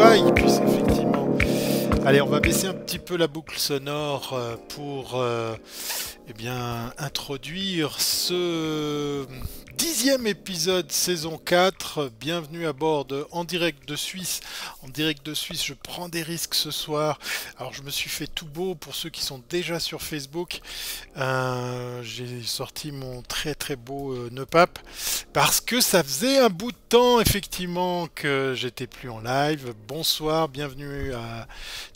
travail, puisque effectivement. Allez, on va baisser un petit peu la boucle sonore pour eh bien, introduire ce dixième épisode saison 4. Bienvenue à bord de En direct de Suisse. En direct de Suisse, je prends des risques ce soir. Alors, je me suis fait tout beau pour ceux qui sont déjà sur Facebook. J'ai sorti mon très très beau nœud pape parce que ça faisait un bout de temps effectivement que j'étais plus en live. Bonsoir, bienvenue à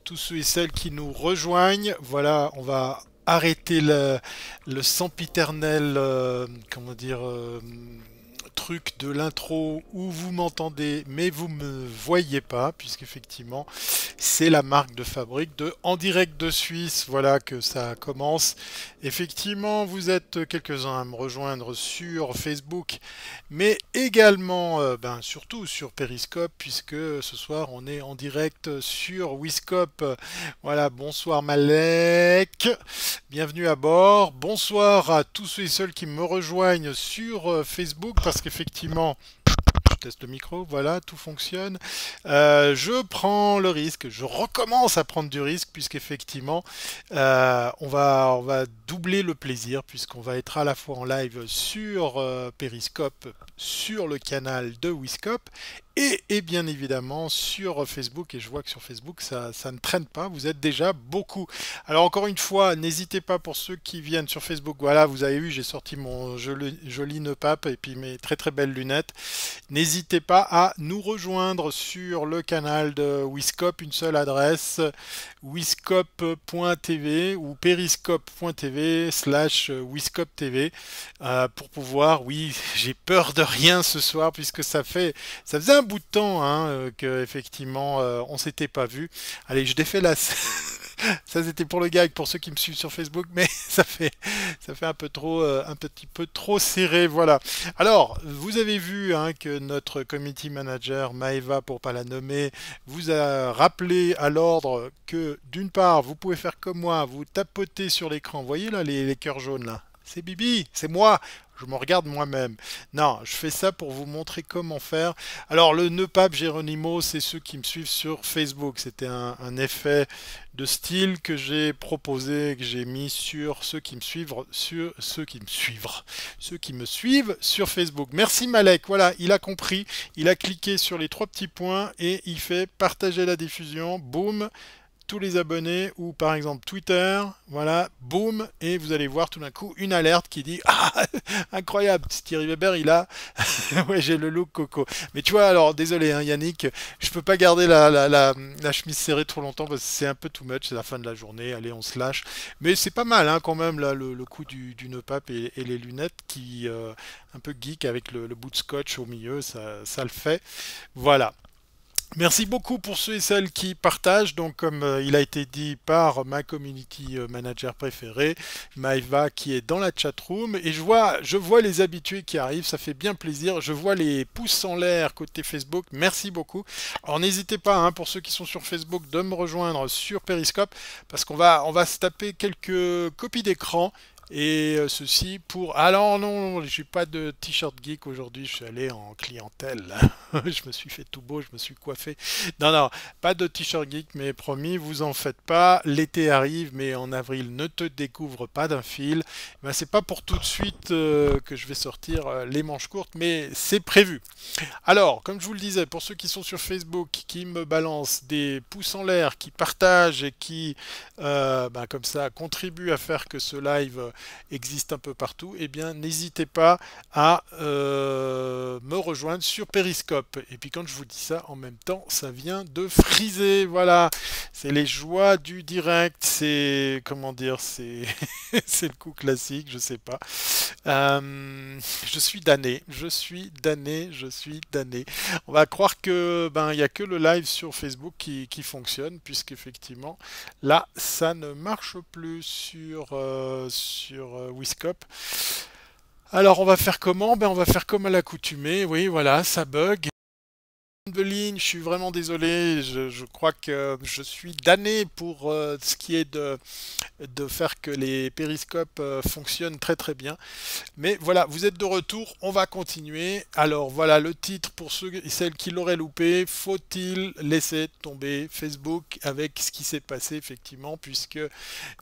tous ceux et celles qui nous rejoignent. Voilà, on va arrêter le sempiternel, comment dire, truc de l'intro où vous m'entendez mais vous me voyez pas, puisqu'effectivement c'est la marque de fabrique de En direct de Suisse. Voilà que ça commence. Effectivement, vous êtes quelques-uns à me rejoindre sur Facebook, mais également, surtout sur Periscope, puisque ce soir on est en direct sur Wiscope. Voilà, bonsoir Malek, bienvenue à bord. Bonsoir à tous ceux et celles qui me rejoignent sur Facebook, parce qu'effectivement, je teste le micro, voilà, tout fonctionne. Je prends le risque, je recommence à prendre du risque, puisqu'effectivement, on va doubler le plaisir, puisqu'on va être à la fois en live sur Periscope, sur le canal de Wiscope, et bien évidemment sur Facebook. Et je vois que sur Facebook, ça ne traîne pas, vous êtes déjà beaucoup. Alors encore une fois, n'hésitez pas pour ceux qui viennent sur Facebook. Voilà, vous avez vu, j'ai sorti mon joli nœud pape et puis mes très très belles lunettes. N'hésitez pas à nous rejoindre sur le canal de Wiscope, une seule adresse, wiscope.tv ou periscope.tv/wiscope.tv, pour pouvoir, oui, j'ai peur de rien ce soir, puisque ça faisait un bout de temps hein, que effectivement on s'était pas vu. Allez, je défais la ça c'était pour le gag pour ceux qui me suivent sur Facebook, mais ça fait un peu trop, un petit peu trop serré, voilà. Alors, vous avez vu hein, que notre community manager Maeva, pour pas la nommer, vous a rappelé à l'ordre que d'une part, vous pouvez faire comme moi, vous tapotez sur l'écran, vous voyez là les cœurs jaunes là. C'est Bibi, c'est moi. Je me regarde moi-même. Non, je fais ça pour vous montrer comment faire. Alors, le nœud pape Geronimo, c'est ceux qui me suivent sur Facebook. C'était un effet de style que j'ai proposé, que j'ai mis sur ceux qui me suivent, ceux qui me suivent sur Facebook. Merci Malek. Voilà, il a compris. Il a cliqué sur les trois petits points et il fait partager la diffusion. Boum. Tous les abonnés ou par exemple Twitter, voilà, boum, et vous allez voir tout d'un coup une alerte qui dit ah incroyable, Thierry Weber il a ouais j'ai le look coco. Mais tu vois alors désolé hein, Yannick, je peux pas garder la chemise serrée trop longtemps parce que c'est un peu too much, c'est la fin de la journée, allez on se lâche. Mais c'est pas mal hein, quand même là le coup du nœud pape et les lunettes qui un peu geek avec le bout de scotch au milieu, ça le fait. Voilà. Merci beaucoup pour ceux et celles qui partagent. Donc, comme il a été dit par ma community manager préférée, Maeva, qui est dans la chat room, et je vois les habitués qui arrivent. Ça fait bien plaisir. Je vois les pouces en l'air côté Facebook. Merci beaucoup. Alors, n'hésitez pas, hein, pour ceux qui sont sur Facebook, de me rejoindre sur Periscope, parce qu'on va se taper quelques copies d'écran. Et ceci pour... Ah non, non, j'ai pas de t-shirt geek aujourd'hui, je suis allé en clientèle. Je me suis fait tout beau, je me suis coiffé. Non, non, pas de t-shirt geek, mais promis, vous en faites pas. L'été arrive, mais en avril, ne te découvre pas d'un fil. Ben, c'est pas pour tout de suite que je vais sortir les manches courtes, mais c'est prévu. Alors, comme je vous le disais, pour ceux qui sont sur Facebook, qui me balancent des pouces en l'air, qui partagent et qui, comme ça, contribuent à faire que ce live existe un peu partout, eh bien, n'hésitez pas à me rejoindre sur Periscope. Et puis, quand je vous dis ça, en même temps, ça vient de friser. Voilà, c'est les joies du direct. C'est, comment dire, c'est c'est le coup classique, je sais pas. Je suis damné, je suis damné, je suis damné. On va croire que il y a que le live sur Facebook qui fonctionne, puisqu'effectivement là ça ne marche plus sur Wiscope. Alors on va faire comment? On va faire comme à l'accoutumée. Oui, voilà, ça bug. Evelyne, je suis vraiment désolé, je crois que je suis damné pour ce qui est de faire que les périscopes fonctionnent très très bien. Mais voilà, vous êtes de retour, on va continuer. Alors voilà le titre pour ceux et celles qui l'auraient loupé. Faut-il laisser tomber Facebook avec ce qui s'est passé effectivement, puisque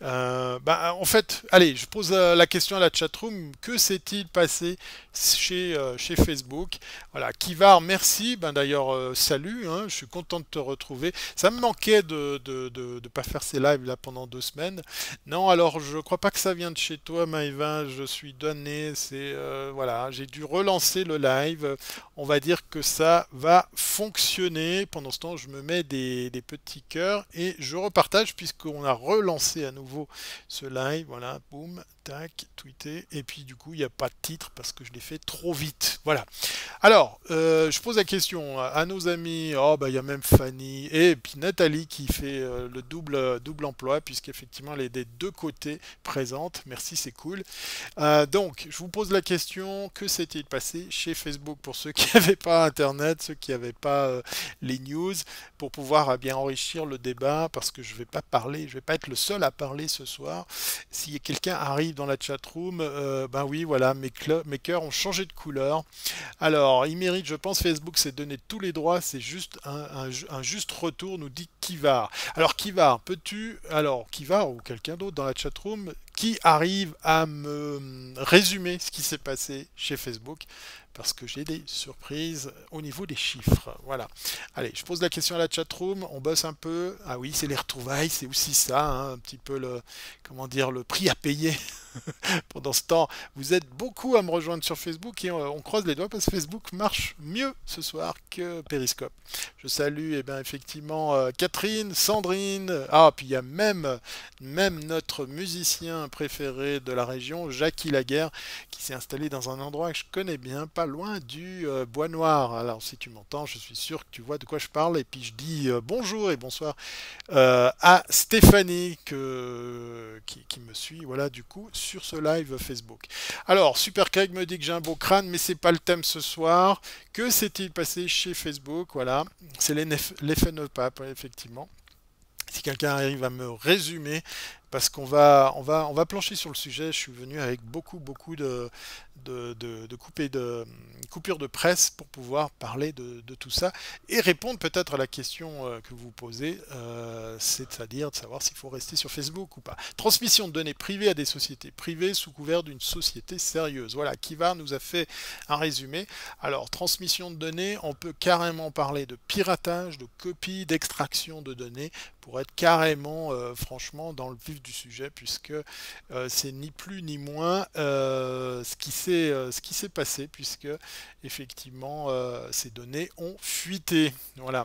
en fait, allez, je pose la question à la chatroom, que s'est-il passé chez Facebook? Voilà, Kivar, merci. Ben d'ailleurs, salut, hein, je suis content de te retrouver. Ça me manquait de pas faire ces lives là pendant 2 semaines. Non, alors je crois pas que ça vient de chez toi, Maëva. Je suis donné. C'est voilà, j'ai dû relancer le live. On va dire que ça va fonctionner. Pendant ce temps, je me mets des petits cœurs et je repartage puisqu'on a relancé à nouveau ce live. Voilà, boum, tac, tweeté. Et puis du coup, il n'y a pas de titre parce que je l'ai fait trop vite. Voilà. Alors, je pose la question à nos amis. Oh, bah, il y a même Fanny et puis Nathalie qui fait le double emploi, puisqu'effectivement, elle est des deux côtés présente. Merci, c'est cool. Donc, je vous pose la question, que s'est-il passé chez Facebook pour ceux qui n'avaient pas Internet, ceux qui n'avaient pas les news, pour pouvoir bien enrichir le débat, parce que je ne vais pas parler, je ne vais pas être le seul à parler ce soir. Si quelqu'un arrive dans la chatroom, ben oui, voilà, mes cœurs ont changé de couleur. Alors, il mérite, je pense, Facebook s'est donné tous les droits, c'est juste un juste retour, nous dit Kivar. Alors, Kivar, peux-tu, alors, Kivar ou quelqu'un d'autre dans la chatroom, qui arrive à me résumer ce qui s'est passé chez Facebook? Parce que j'ai des surprises au niveau des chiffres. Voilà. Allez, je pose la question à la chatroom, on bosse un peu. Ah oui, c'est les retrouvailles, c'est aussi ça, hein, un petit peu le, comment dire, le prix à payer. Pendant ce temps, vous êtes beaucoup à me rejoindre sur Facebook et on croise les doigts parce que Facebook marche mieux ce soir que Periscope. Je salue eh bien, effectivement Catherine, Sandrine, ah puis il y a même notre musicien préféré de la région, Jackie Laguerre, qui s'est installé dans un endroit que je connais bien, pas loin du Bois Noir. Alors si tu m'entends, je suis sûr que tu vois de quoi je parle et puis je dis bonjour et bonsoir à Stéphanie qui me suit, voilà, du coup, sur ce live Facebook. Alors, Super Craig me dit que j'ai un beau crâne, mais c'est pas le thème ce soir. Que s'est-il passé chez Facebook? Voilà, c'est l'effet no pape, effectivement. Si quelqu'un arrive à me résumer, parce qu'on va plancher sur le sujet. Je suis venu avec beaucoup coupures de presse pour pouvoir parler de tout ça et répondre peut-être à la question que vous posez, c'est-à-dire de savoir s'il faut rester sur Facebook ou pas. Transmission de données privées à des sociétés privées sous couvert d'une société sérieuse. Voilà, Kivar nous a fait un résumé. Alors, transmission de données, on peut carrément parler de piratage, de copie, d'extraction de données pour être carrément, franchement, dans le vif du sujet, puisque c'est ni plus ni moins ce qui s'est passé, puisque effectivement ces données ont fuité. Voilà.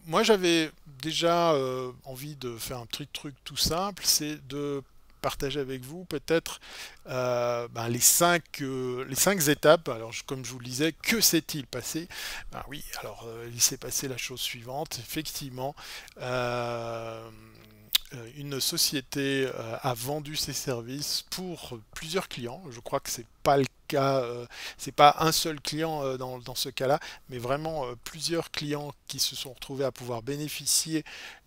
Moi j'avais déjà envie de faire un truc tout simple, c'est de partager avec vous peut-être les cinq étapes. Alors comme je vous le disais, que s'est-il passé? Ben oui, alors il s'est passé la chose suivante, effectivement. Une société a vendu ses services pour plusieurs clients. Je crois que c'est pas le cas, c'est pas un seul client dans ce cas-là, mais vraiment plusieurs clients qui se sont retrouvés à pouvoir bénéficier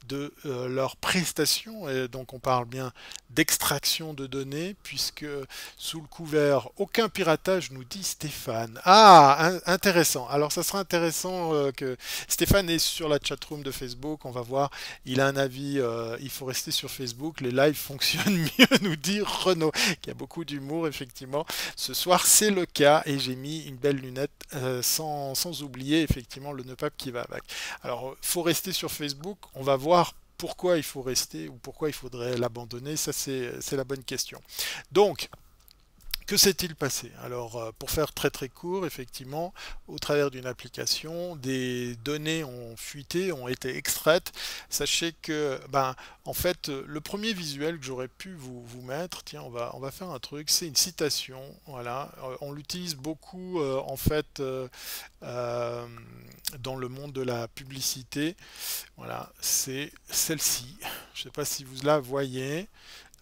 de leurs prestations. Et donc on parle bien d'extraction de données, puisque sous le couvert aucun piratage, nous dit Stéphane. Ah, intéressant. Alors ça sera intéressant que Stéphane est sur la chatroom de Facebook. On va voir. Il a un avis. Il faut rester sur Facebook. Les lives fonctionnent mieux, nous dit Renaud, qui a beaucoup d'humour effectivement. Ce soir, c'est le cas et j'ai mis une belle lunette sans oublier effectivement le nœud pape qui va avec. Alors, faut rester sur Facebook. On va voir pourquoi il faut rester ou pourquoi il faudrait l'abandonner. Ça, c'est la bonne question. Donc, que s'est-il passé? Alors, pour faire très court, effectivement, au travers d'une application, des données ont fuité, ont été extraites. Sachez que, en fait, le premier visuel que j'aurais pu vous mettre, tiens, on va faire un truc, c'est une citation, voilà. On l'utilise beaucoup, en fait, dans le monde de la publicité. Voilà, c'est celle-ci. Je ne sais pas si vous la voyez.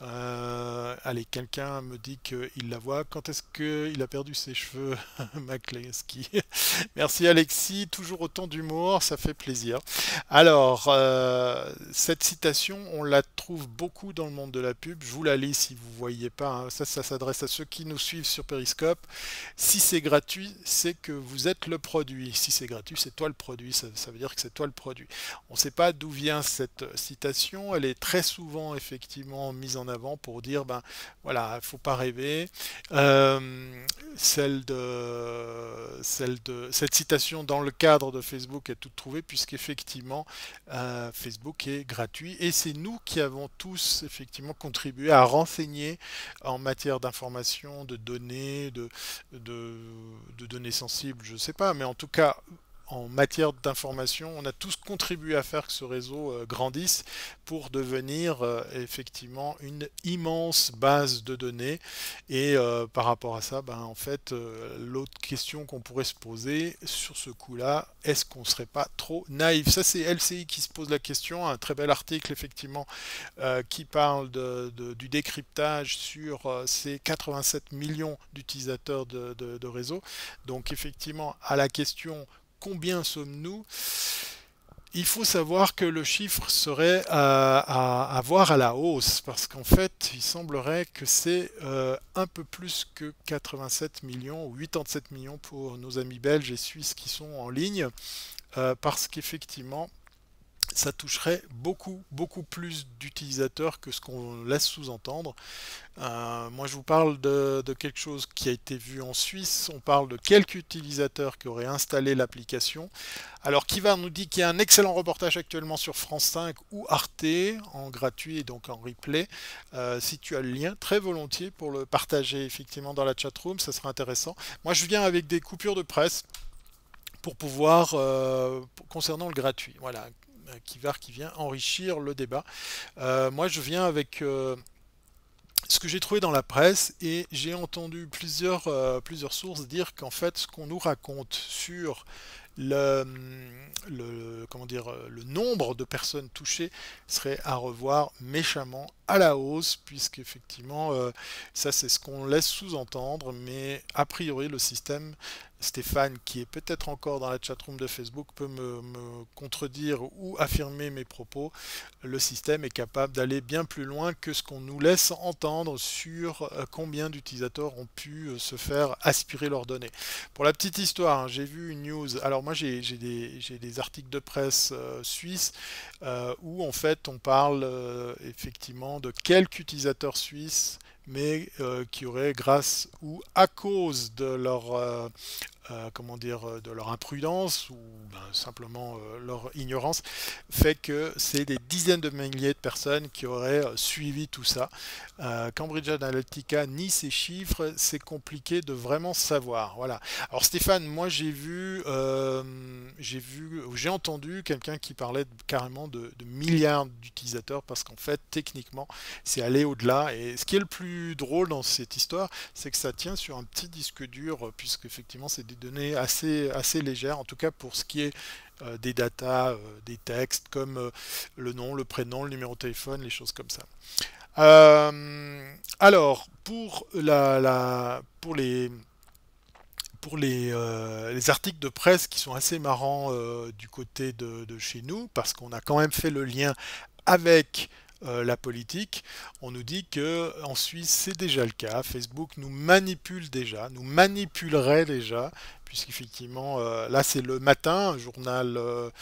Allez, quelqu'un me dit qu'il la voit. Quand est-ce qu'il a perdu ses cheveux, Makleski? Merci Alexis, toujours autant d'humour, ça fait plaisir. Alors, cette citation, on la trouve beaucoup dans le monde de la pub. Je vous la lis si vous ne voyez pas, hein. Ça s'adresse à ceux qui nous suivent sur Periscope. Si c'est gratuit, c'est que vous êtes le produit. Si c'est gratuit, c'est toi le produit. Ça veut dire que c'est toi le produit. On ne sait pas d'où vient cette citation. Elle est très souvent effectivement mise en avant pour dire, ben voilà, il ne faut pas rêver. Cette citation dans le cadre de Facebook est toute trouvée puisqu'effectivement Facebook est gratuit et c'est nous qui avons tous effectivement contribué à renseigner en matière d'information, de données, de données sensibles, je ne sais pas, mais en tout cas en matière d'information, on a tous contribué à faire que ce réseau grandisse pour devenir effectivement une immense base de données. Et par rapport à ça, ben, en fait, l'autre question qu'on pourrait se poser sur ce coup-là, est-ce qu'on ne serait pas trop naïf? Ça, c'est LCI qui se pose la question. Un très bel article, effectivement, qui parle du décryptage sur ces 87 millions d'utilisateurs de réseau. Donc, effectivement, à la question combien sommes-nous? Il faut savoir que le chiffre serait à voir à la hausse, parce qu'en fait, il semblerait que c'est un peu plus que 87 millions ou 87 millions pour nos amis belges et suisses qui sont en ligne, parce qu'effectivement, ça toucherait beaucoup plus d'utilisateurs que ce qu'on laisse sous-entendre. Moi, je vous parle de quelque chose qui a été vu en Suisse. On parle de quelques utilisateurs qui auraient installé l'application. Alors, Kivar nous dit qu'il y a un excellent reportage actuellement sur France 5 ou Arte, en gratuit et donc en replay. Si tu as le lien, très volontiers pour le partager effectivement dans la chatroom, ça sera intéressant. Moi, je viens avec des coupures de presse pour pouvoir, concernant le gratuit. Voilà, Kivar qui vient enrichir le débat. Moi, je viens avec ce que j'ai trouvé dans la presse et j'ai entendu plusieurs sources dire qu'en fait, ce qu'on nous raconte sur comment dire, le nombre de personnes touchées serait à revoir méchamment à la hausse, puisqu'effectivement, ça c'est ce qu'on laisse sous-entendre, mais a priori le système, Stéphane, qui est peut-être encore dans la chatroom de Facebook, peut me contredire ou affirmer mes propos. Le système est capable d'aller bien plus loin que ce qu'on nous laisse entendre sur combien d'utilisateurs ont pu se faire aspirer leurs données. Pour la petite histoire, hein, j'ai vu une news. Alors moi j'ai des articles de presse suisses où en fait on parle effectivement de quelques utilisateurs suisses mais qui auraient grâce ou à cause de leur comment dire, de leur imprudence ou ben, simplement leur ignorance, fait que c'est des dizaines de milliers de personnes qui auraient suivi tout ça. Cambridge Analytica nie ces chiffres, c'est compliqué de vraiment savoir. Voilà. Alors Stéphane, moi j'ai entendu quelqu'un qui parlait carrément de milliards d'utilisateurs parce qu'en fait, techniquement, c'est aller au-delà. Et ce qui est le plus drôle dans cette histoire, c'est que ça tient sur un petit disque dur, puisque effectivement, c'est des données assez légères, en tout cas pour ce qui est des datas, des textes comme le nom, le prénom, le numéro de téléphone, les choses comme ça. Alors, pour les articles de presse qui sont assez marrants du côté de chez nous, parce qu'on a quand même fait le lien avec la politique, on nous dit que en Suisse c'est déjà le cas. Facebook nous manipule déjà, nous manipulerait déjà, puisqu'effectivement là c'est le matin, un journal, on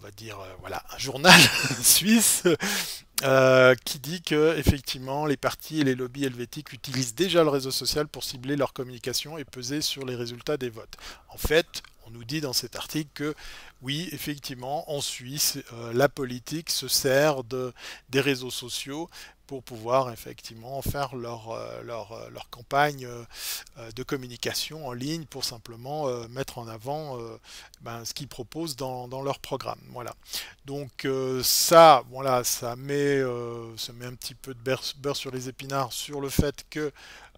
va dire voilà, un journal suisse qui dit que effectivement les partis et les lobbies helvétiques utilisent déjà le réseau social pour cibler leur communication et peser sur les résultats des votes. En fait, on nous dit dans cet article que oui, effectivement, en Suisse, la politique se sert des réseaux sociaux pour pouvoir effectivement faire leur campagne de communication en ligne pour simplement mettre en avant ben, ce qu'ils proposent dans leur programme. Voilà. Donc ça, voilà, ça met un petit peu de beurre sur les épinards sur le fait que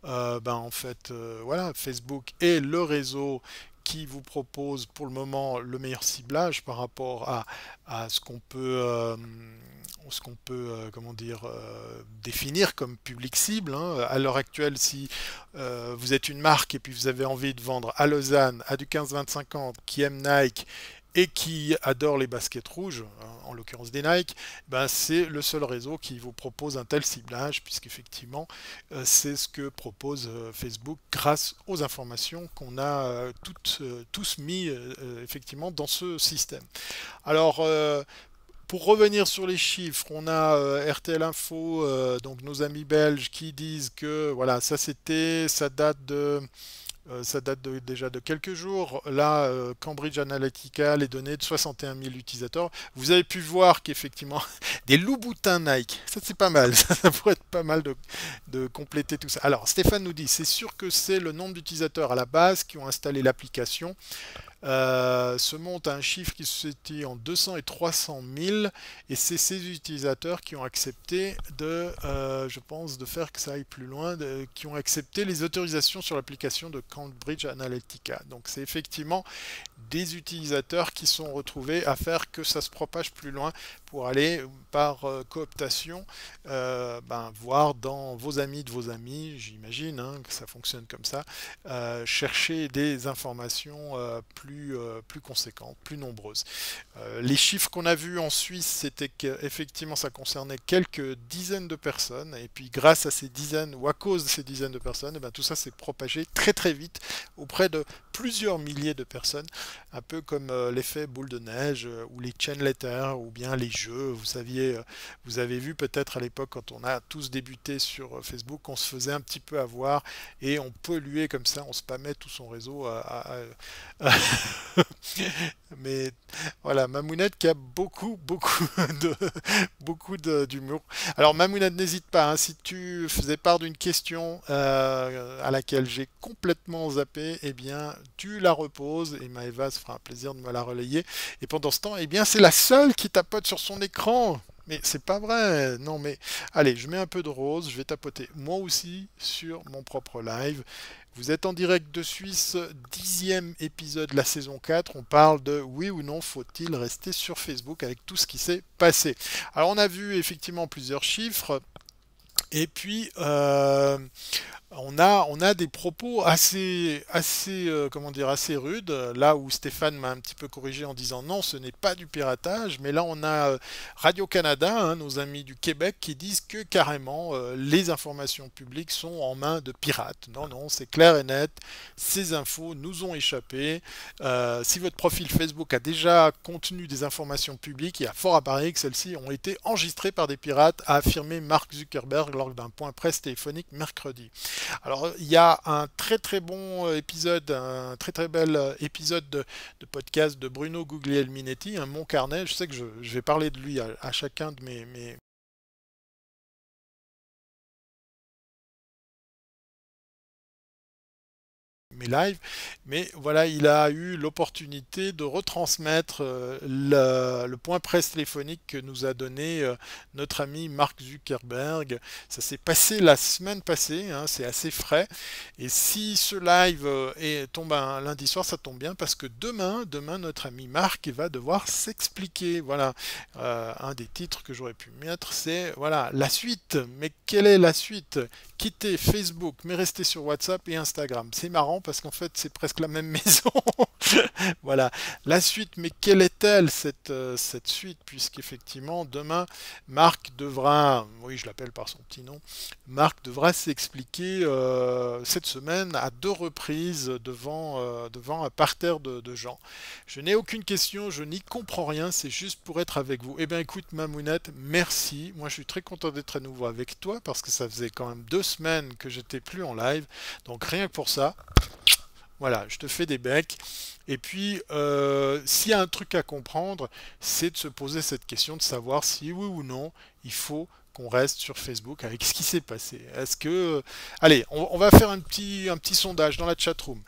ben, en fait, voilà, Facebook est le réseau qui vous propose pour le moment le meilleur ciblage par rapport à ce qu'on peut comment dire, définir comme public cible, hein. À l'heure actuelle, si vous êtes une marque et puis vous avez envie de vendre à Lausanne à du 15-25 ans qui aime Nike et qui adore les baskets rouges, en l'occurrence des Nike, ben c'est le seul réseau qui vous propose un tel ciblage, puisqu'effectivement, c'est ce que propose Facebook grâce aux informations qu'on a tous mis effectivement dans ce système. Alors, pour revenir sur les chiffres, on a RTL Info, donc nos amis belges, qui disent que voilà, ça date déjà de quelques jours. Là, Cambridge Analytica, les données de 61 000 utilisateurs. Vous avez pu voir qu'effectivement, des loups-boutins Nike, ça c'est pas mal, ça pourrait être pas mal de compléter tout ça. Alors, Stéphane nous dit, c'est sûr que c'est le nombre d'utilisateurs à la base qui ont installé l'application. Se monte à un chiffre qui se situe en 200 et 300 000 et c'est ces utilisateurs qui ont accepté je pense, de faire que ça aille plus loin, qui ont accepté les autorisations sur l'application de Cambridge Analytica. Donc c'est effectivement des utilisateurs qui sont retrouvés à faire que ça se propage plus loin pour aller par cooptation voir dans vos amis de vos amis, j'imagine que ça fonctionne comme ça, chercher des informations plus conséquentes, plus nombreuses. Les chiffres qu'on a vus en Suisse, c'était qu'effectivement ça concernait quelques dizaines de personnes, et puis grâce à ces dizaines, ou à cause de ces dizaines de personnes, tout ça s'est propagé très très vite auprès de plusieurs milliers de personnes, un peu comme l'effet boule de neige, ou les chain letters, ou bien les jeux. Vous avez vu peut-être à l'époque, quand on a tous débuté sur Facebook, on se faisait un petit peu avoir, et on polluait comme ça, on spammait tout son réseau mais voilà, Mamounette qui a beaucoup d'humour. Alors Mamounette, n'hésite pas, si tu faisais part d'une question à laquelle j'ai complètement zappé, eh bien tu la reposes et Maëva se fera un plaisir de me la relayer. Et pendant ce temps, eh bien c'est la seule qui tapote sur son écran. Mais c'est pas vrai, non mais allez, je mets un peu de rose, je vais tapoter moi aussi sur mon propre live. Vous êtes en direct de Suisse, 10e épisode de la saison 4. On parle de oui ou non, faut-il rester sur Facebook avec tout ce qui s'est passé. Alors on a vu effectivement plusieurs chiffres. Et puis, on a des propos comment dire, assez rudes, là où Stéphane m'a un petit peu corrigé en disant non, ce n'est pas du piratage, mais là on a Radio-Canada, nos amis du Québec, qui disent que carrément les informations publiques sont en main de pirates. Non, non, c'est clair et net, ces infos nous ont échappé. Si votre profil Facebook a déjà contenu des informations publiques, il y a fort à parier que celles-ci ont été enregistrées par des pirates, a affirmé Mark Zuckerberg lors d'un point presse téléphonique mercredi. Alors il y a un très bon épisode, un très bel épisode de podcast de Bruno Guglielminetti, Mon Carnet. Je sais que je vais parler de lui à chacun de mes lives, mais voilà, il a eu l'opportunité de retransmettre le point presse téléphonique que nous a donné notre ami Mark Zuckerberg. Ça s'est passé la semaine passée, c'est assez frais, et si ce live tombe un lundi soir, ça tombe bien, parce que demain notre ami Mark va devoir s'expliquer. Voilà, un des titres que j'aurais pu mettre, c'est voilà, la suite. Mais quelle est la suite? Quitter Facebook, mais rester sur WhatsApp et Instagram. C'est marrant parce qu'en fait, c'est presque la même maison. Voilà, la suite, mais quelle est-elle cette suite? Puisqu'effectivement, demain, Marc devra, oui, je l'appelle par son petit nom, Marc devra s'expliquer cette semaine à 2 reprises devant un parterre de gens. Je n'ai aucune question, je n'y comprends rien, c'est juste pour être avec vous. Eh bien, écoute, Mamounette, merci. Moi, je suis très content d'être à nouveau avec toi parce que ça faisait quand même 2 semaines que j'étais plus en live. Donc, rien que pour ça, voilà, je te fais des becs. Et puis, s'il y a un truc à comprendre, c'est de se poser cette question de savoir si oui ou non, il faut qu'on reste sur Facebook avec ce qui s'est passé. Est-ce que... Allez, on va faire un petit sondage dans la chatroom.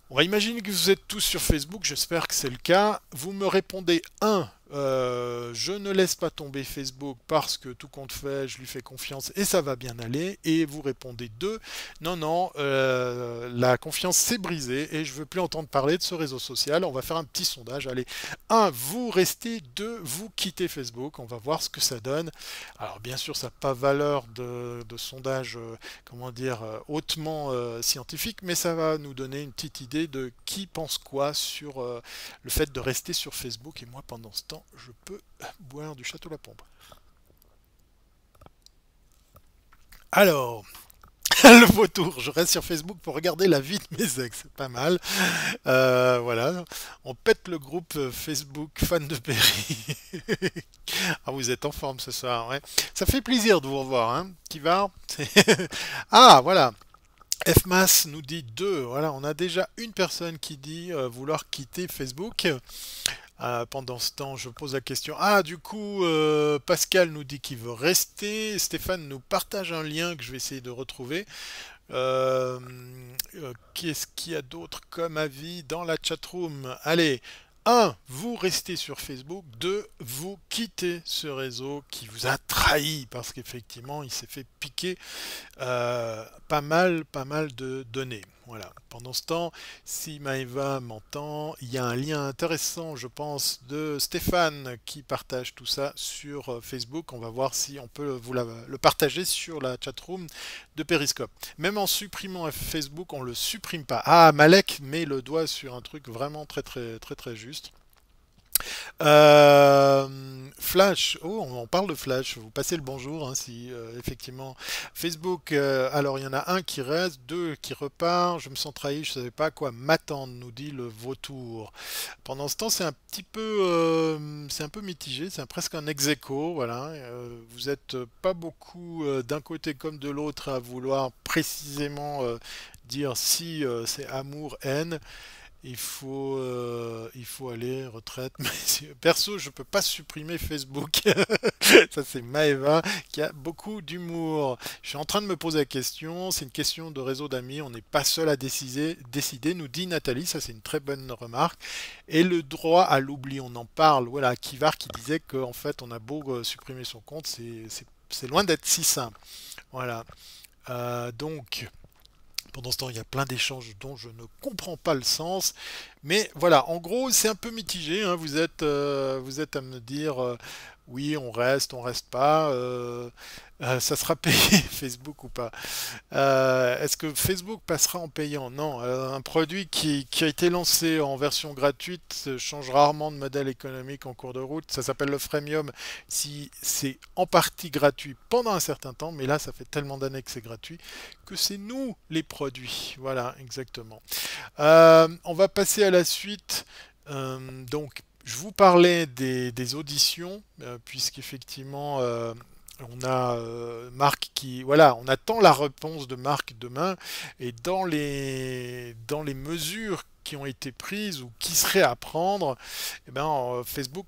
On va imaginer que vous êtes tous sur Facebook, j'espère que c'est le cas. Vous me répondez 1, Je ne laisse pas tomber Facebook parce que tout compte fait, je lui fais confiance et ça va bien aller. Et vous répondez 2, non, non, la confiance s'est brisée et je veux plus entendre parler de ce réseau social. On va faire un petit sondage. Allez, 1, vous restez, 2, vous quittez Facebook. On va voir ce que ça donne. Alors bien sûr, ça n'a pas valeur de sondage, comment dire, hautement scientifique, mais ça va nous donner une petite idée de qui pense quoi sur le fait de rester sur Facebook. Et moi, pendant ce temps, je peux boire du Château La Pompe. Alors, le vautour, je reste sur Facebook pour regarder la vie de mes ex, c'est pas mal. Voilà, on pète le groupe Facebook fan de Perry. Ah, vous êtes en forme ce soir, ouais. Ça fait plaisir de vous revoir, hein. Qui va? Ah, voilà. FMAS nous dit 2. Voilà, on a déjà une personne qui dit vouloir quitter Facebook. Pendant ce temps, je pose la question. Ah, du coup, Pascal nous dit qu'il veut rester. Stéphane nous partage un lien que je vais essayer de retrouver. Qu'est-ce qu'il y a d'autre comme avis dans la chatroom? Allez, 1, vous restez sur Facebook. 2, vous quittez ce réseau qui vous a trahi parce qu'effectivement, il s'est fait piquer pas mal de données. Voilà. Pendant ce temps, si Maëva m'entend, il y a un lien intéressant, je pense, de Stéphane qui partage tout ça sur Facebook. On va voir si on peut le partager sur la chatroom de Periscope. Même en supprimant Facebook, on ne le supprime pas. Ah, Malek met le doigt sur un truc vraiment très juste. Flash, oh, on parle de Flash, vous passez le bonjour, hein, si effectivement Facebook, alors il y en a un qui reste, 2 qui repart, je me sens trahi, je ne savais pas à quoi m'attendre, nous dit le vautour. Pendant ce temps, c'est un peu mitigé, c'est presque un ex-aequo, voilà. Vous êtes pas beaucoup d'un côté comme de l'autre à vouloir précisément dire si c'est amour, haine. Il faut aller retraite. Mais perso, je peux pas supprimer Facebook. Ça, c'est Maëva qui a beaucoup d'humour. Je suis en train de me poser la question. C'est une question de réseau d'amis. On n'est pas seul à décider, nous dit Nathalie. Ça, c'est une très bonne remarque. Et le droit à l'oubli, on en parle. Voilà, Kivar qui disait qu'en fait, on a beau supprimer son compte, c'est loin d'être si simple. Voilà. Donc. Pendant ce temps, il y a plein d'échanges dont je ne comprends pas le sens. Mais voilà, en gros, c'est un peu mitigé, hein. Vous êtes à me dire, oui, on reste pas. Ça sera payé Facebook ou pas? Est-ce que Facebook passera en payant? Non. Un produit qui a été lancé en version gratuite change rarement de modèle économique en cours de route. Ça s'appelle le freemium si c'est en partie gratuit pendant un certain temps, mais là, ça fait tellement d'années que c'est gratuit que c'est nous les produits. Voilà, exactement. On va passer à la suite. Donc, je vous parlais des auditions, puisqu'effectivement, on a Marc qui, voilà, on attend la réponse de Marc demain, et dans les mesures qui ont été prises ou qui seraient à prendre, eh ben, Facebook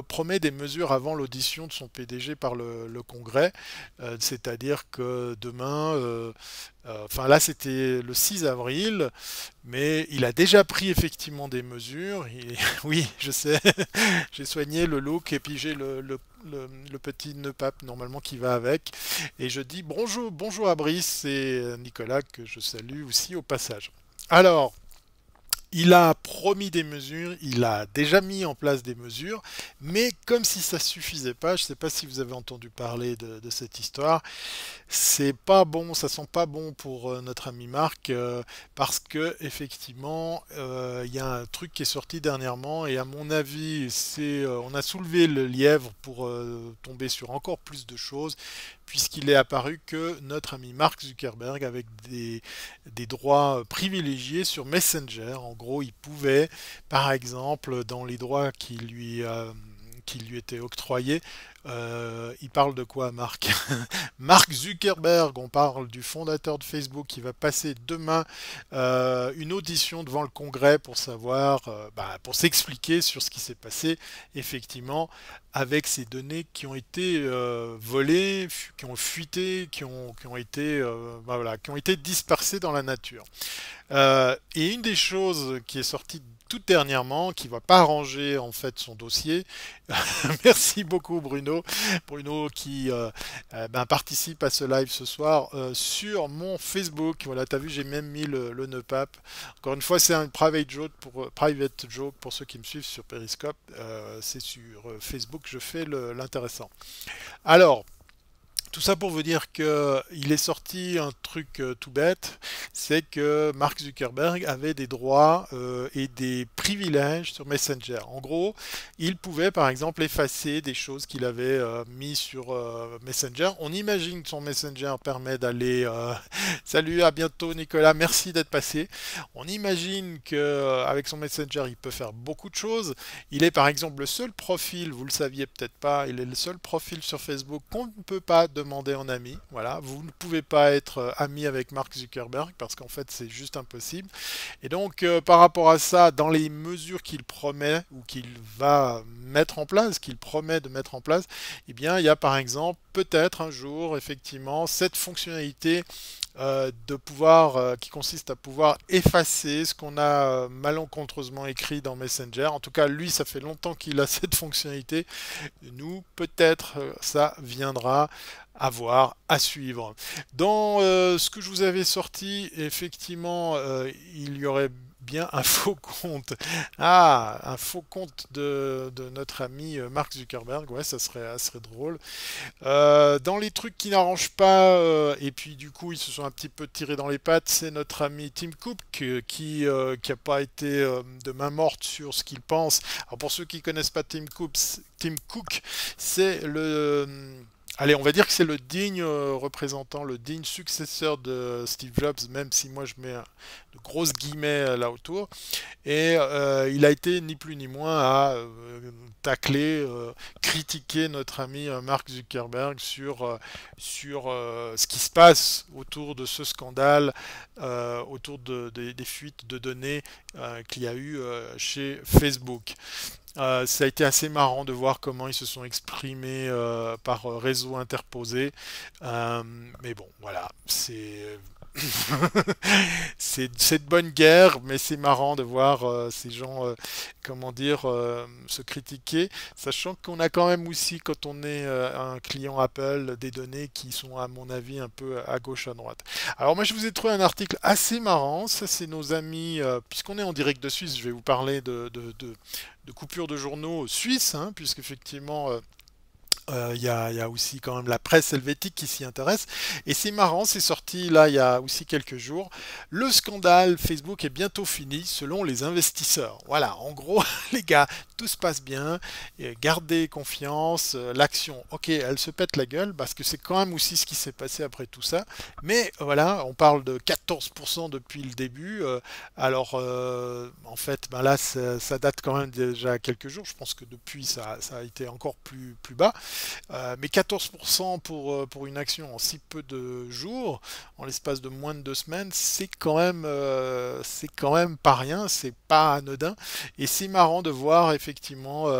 promet des mesures avant l'audition de son PDG par le Congrès, c'est-à-dire que demain, enfin là c'était le 6 avril, mais il a déjà pris effectivement des mesures. Oui, je sais, j'ai soigné le look et puis j'ai le petit nœud pape normalement qui va avec. Et je dis bonjour à Brice et Nicolas que je salue aussi au passage. Alors, il a promis des mesures, il a déjà mis en place des mesures, mais comme si ça suffisait pas, je ne sais pas si vous avez entendu parler de cette histoire, c'est pas bon, ça sent pas bon pour notre ami Marc, parce que effectivement, il y a un truc qui est sorti dernièrement, et à mon avis, on a soulevé le lièvre pour tomber sur encore plus de choses, puisqu'il est apparu que notre ami Mark Zuckerberg avec des droits privilégiés sur Messenger. En gros, il pouvait, par exemple, dans les droits qui lui étaient octroyés, Il parle de quoi, Marc? Mark Zuckerberg, on parle du fondateur de Facebook qui va passer demain une audition devant le Congrès pour savoir, pour s'expliquer sur ce qui s'est passé effectivement avec ces données qui ont été volées, qui ont fuité, qui ont été, voilà, qui ont été dispersées dans la nature. Et une des choses qui est sortie toute dernièrement, qui va pas arranger en fait son dossier. Merci beaucoup Bruno. Bruno qui participe à ce live ce soir sur mon Facebook. Voilà, tu as vu, j'ai même mis le nœud pape. Encore une fois, c'est un private joke pour ceux qui me suivent sur Periscope. C'est sur Facebook que je fais l'intéressant. Alors, tout ça pour vous dire que il est sorti un truc tout bête, c'est que Mark Zuckerberg avait des droits et des privilèges sur Messenger. En gros, il pouvait par exemple effacer des choses qu'il avait mis sur Messenger. On imagine que son Messenger permet d'aller salut, à bientôt Nicolas, merci d'être passé. On imagine que avec son Messenger, il peut faire beaucoup de choses. Il est par exemple le seul profil, vous le saviez peut-être pas, il est le seul profil sur Facebook qu'on ne peut pas demander en ami. Voilà, vous ne pouvez pas être ami avec Mark Zuckerberg parce qu'en fait c'est juste impossible. Et donc par rapport à ça, dans les mesures qu'il promet ou qu'il va mettre en place, qu'il promet de mettre en place, eh bien il y a par exemple peut-être un jour effectivement cette fonctionnalité de pouvoir qui consiste à pouvoir effacer ce qu'on a malencontreusement écrit dans Messenger. En tout cas, lui, ça fait longtemps qu'il a cette fonctionnalité. Nous, peut-être, ça viendra à voir, à suivre. Dans ce que je vous avais sorti, effectivement, il y aurait bien un faux compte. Ah, un faux compte de notre ami Mark Zuckerberg. Ouais, ça serait drôle. Dans les trucs qui n'arrangent pas, et puis du coup ils se sont un petit peu tirés dans les pattes, c'est notre ami Tim Cook qui a pas été de main morte sur ce qu'il pense. Alors pour ceux qui connaissent pas Tim Cook, c'est le allez, on va dire que c'est le digne représentant, le digne successeur de Steve Jobs, même si moi je mets de grosses guillemets là autour. Et il a été ni plus ni moins à tacler, critiquer notre ami Mark Zuckerberg sur ce qui se passe autour de ce scandale, autour des fuites de données qu'il y a eu chez Facebook. Ça a été assez marrant de voir comment ils se sont exprimés par réseau interposé. Mais bon, voilà, c'est c'est de bonne guerre, mais c'est marrant de voir ces gens, comment dire, se critiquer, sachant qu'on a quand même aussi, quand on est un client Apple, des données qui sont, à mon avis, un peu à gauche, à droite. Alors moi, je vous ai trouvé un article assez marrant. Ça, c'est nos amis, puisqu'on est en direct de Suisse, je vais vous parler de coupures de journaux suisses, hein, puisqu'effectivement, il y a aussi quand même la presse helvétique qui s'y intéresse. Et c'est marrant, c'est sorti là il y a aussi quelques jours. Le scandale Facebook est bientôt fini selon les investisseurs. Voilà, en gros, les gars, tout se passe bien. Gardez confiance. L'action, ok, elle se pète la gueule parce que c'est quand même aussi ce qui s'est passé après tout ça. Mais voilà, on parle de 14% depuis le début. Alors, en fait, ben là, ça date quand même déjà quelques jours. Je pense que depuis, ça a été encore plus bas. Mais 14% pour une action en si peu de jours, en l'espace de moins de 2 semaines, c'est quand même pas rien, c'est pas anodin. Et c'est marrant de voir effectivement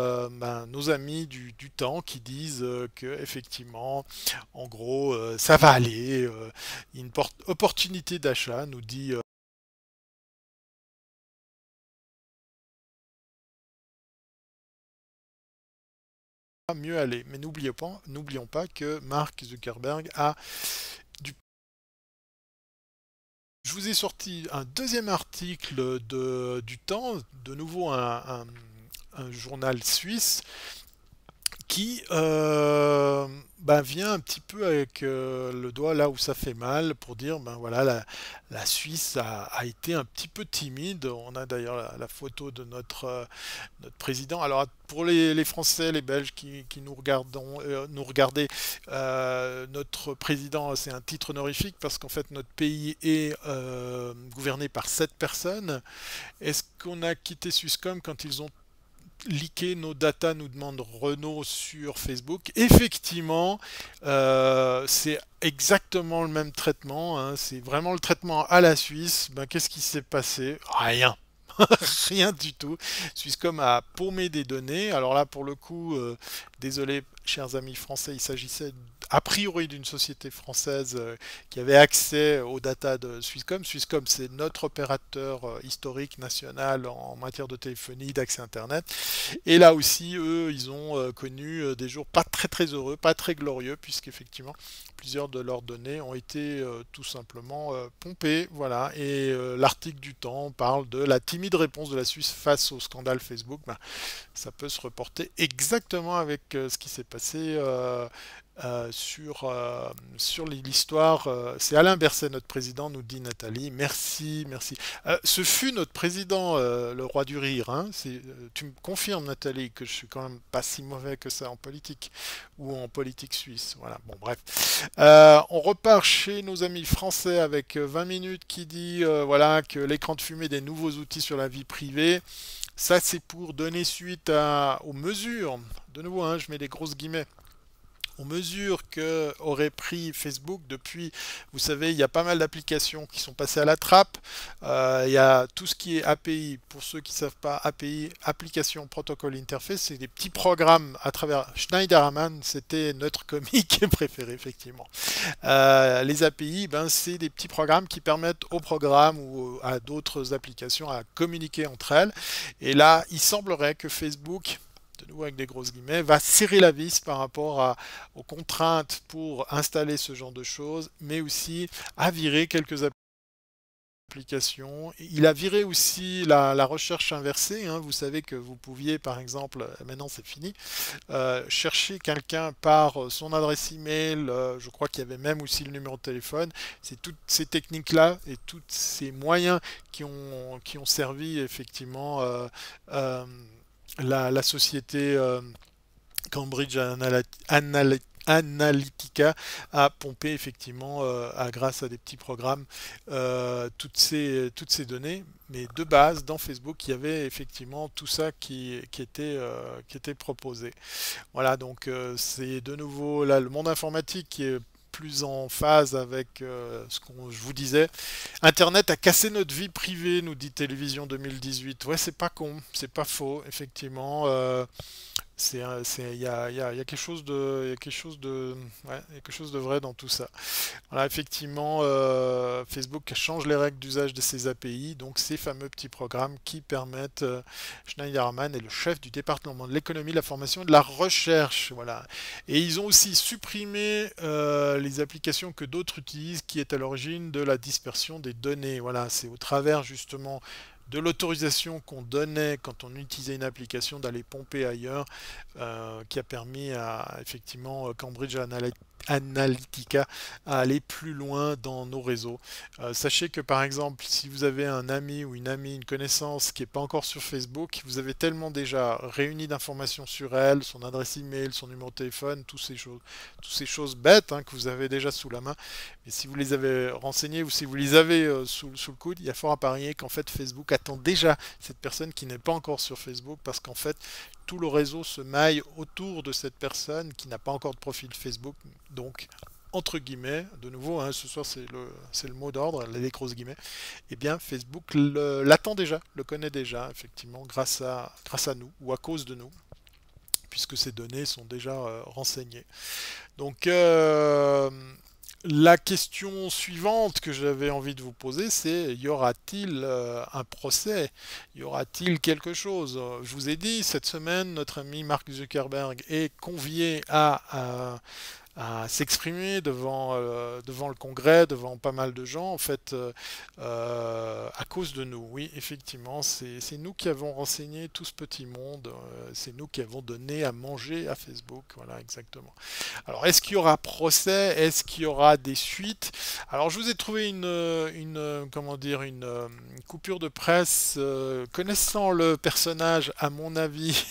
nos amis du temps qui disent que effectivement, en gros, ça va aller. Une opportunité d'achat, nous dit mieux aller. Mais n'oublions pas que Mark Zuckerberg a du... Je vous ai sorti un deuxième article du Temps, de nouveau un journal suisse qui vient un petit peu avec le doigt là où ça fait mal pour dire ben voilà la Suisse a été un petit peu timide. On a d'ailleurs la photo de notre président. Alors pour les Français, les Belges qui nous regardez, notre président c'est un titre honorifique parce qu'en fait notre pays est gouverné par 7 personnes. Est-ce qu'on a quitté Swisscom quand ils ont leaker nos data, nous demande Renault sur Facebook. Effectivement, c'est exactement le même traitement, hein, c'est vraiment le traitement à la Suisse. Ben, qu'est-ce qui s'est passé? Rien. Rien du tout. Swisscom a paumé des données. Alors là, pour le coup, désolé, chers amis français, il s'agissait a priori d'une société française qui avait accès aux data de Swisscom. Swisscom, c'est notre opérateur historique national en matière de téléphonie, d'accès Internet. Et là aussi, eux, ils ont connu des jours pas très très heureux, pas très glorieux, puisqu'effectivement, plusieurs de leurs données ont été tout simplement pompées. Voilà. Et l'article du Temps parle de la timide réponse de la Suisse face au scandale Facebook. Ben, ça peut se reporter exactement avec ce qui s'est passé sur l'histoire. C'est Alain Berset, notre président, nous dit Nathalie. Merci, merci. Ce fut notre président, le roi du rire. Hein. Tu me confirmes, Nathalie, que je suis quand même pas si mauvais que ça en politique ou en politique suisse. Voilà, bon, bref. On repart chez nos amis français avec 20 minutes qui dit voilà, que l'écran de fumée des nouveaux outils sur la vie privée. Ça, c'est pour donner suite aux mesures. De nouveau, hein, je mets des grosses guillemets aux mesures que aurait pris Facebook depuis, vous savez, il y a pas mal d'applications qui sont passées à la trappe. Il y a tout ce qui est API. Pour ceux qui ne savent pas, API, Application Protocol Interface, c'est des petits programmes à travers Schneiderman, c'était notre comique préféré, effectivement. Les API, ben, c'est des petits programmes qui permettent aux programmes ou à d'autres applications à communiquer entre elles. Et là, il semblerait que Facebook, de nouveau avec des grosses guillemets, va serrer la vis par rapport aux contraintes pour installer ce genre de choses, mais aussi à virer quelques applications. Il a viré aussi la recherche inversée. Hein. Vous savez que vous pouviez, par exemple, maintenant c'est fini, chercher quelqu'un par son adresse email. Je crois qu'il y avait même aussi le numéro de téléphone. C'est toutes ces techniques-là et tous ces moyens qui ont servi effectivement la société Cambridge Analytica a pompé effectivement grâce à des petits programmes toutes ces données, mais de base dans Facebook il y avait effectivement tout ça qui était proposé. Voilà, donc c'est de nouveau là le monde informatique qui est plus en phase avec ce que je vous disais. Internet a cassé notre vie privée, nous dit Télévision 2018. Ouais, c'est pas con, c'est pas faux, effectivement. Il y a quelque chose de, il y a quelque chose de, ouais, il y a quelque chose de vrai dans tout ça. Voilà, effectivement, Facebook change les règles d'usage de ses API, donc ces fameux petits programmes qui permettent, Schneiderman est le chef du département de l'économie, de la formation et de la recherche, voilà. Et ils ont aussi supprimé les applications que d'autres utilisent, qui est à l'origine de la dispersion des données. Voilà, c'est au travers justement de l'autorisation qu'on donnait quand on utilisait une application d'aller pomper ailleurs, qui a permis à effectivement Cambridge Analytica à aller plus loin dans nos réseaux. Sachez que par exemple, si vous avez un ami ou une amie, une connaissance qui n'est pas encore sur Facebook, vous avez tellement déjà réuni d'informations sur elle, son adresse email, son numéro de téléphone, toutes ces choses bêtes hein, que vous avez déjà sous la main. Mais si vous les avez renseignées ou si vous les avez sous le coude, il y a fort à parier qu'en fait Facebook attend déjà cette personne qui n'est pas encore sur Facebook parce qu'en fait tout le réseau se maille autour de cette personne qui n'a pas encore de profil Facebook. Donc, entre guillemets, de nouveau, hein, ce soir c'est le mot d'ordre, les grosses guillemets, eh bien Facebook l'attend déjà, le connaît déjà, effectivement, grâce à nous ou à cause de nous, puisque ces données sont déjà renseignées. Donc, la question suivante que j'avais envie de vous poser, c'est y aura-t-il un procès? Y aura-t-il quelque chose? Je vous ai dit, cette semaine, notre ami Mark Zuckerberg est convié à s'exprimer devant le Congrès, devant pas mal de gens, en fait, à cause de nous. Oui, effectivement, c'est nous qui avons renseigné tout ce petit monde, c'est nous qui avons donné à manger à Facebook, voilà, exactement. Alors, est-ce qu'il y aura procès? Est-ce qu'il y aura des suites? Alors, je vous ai trouvé comment dire, une coupure de presse, connaissant le personnage, à mon avis,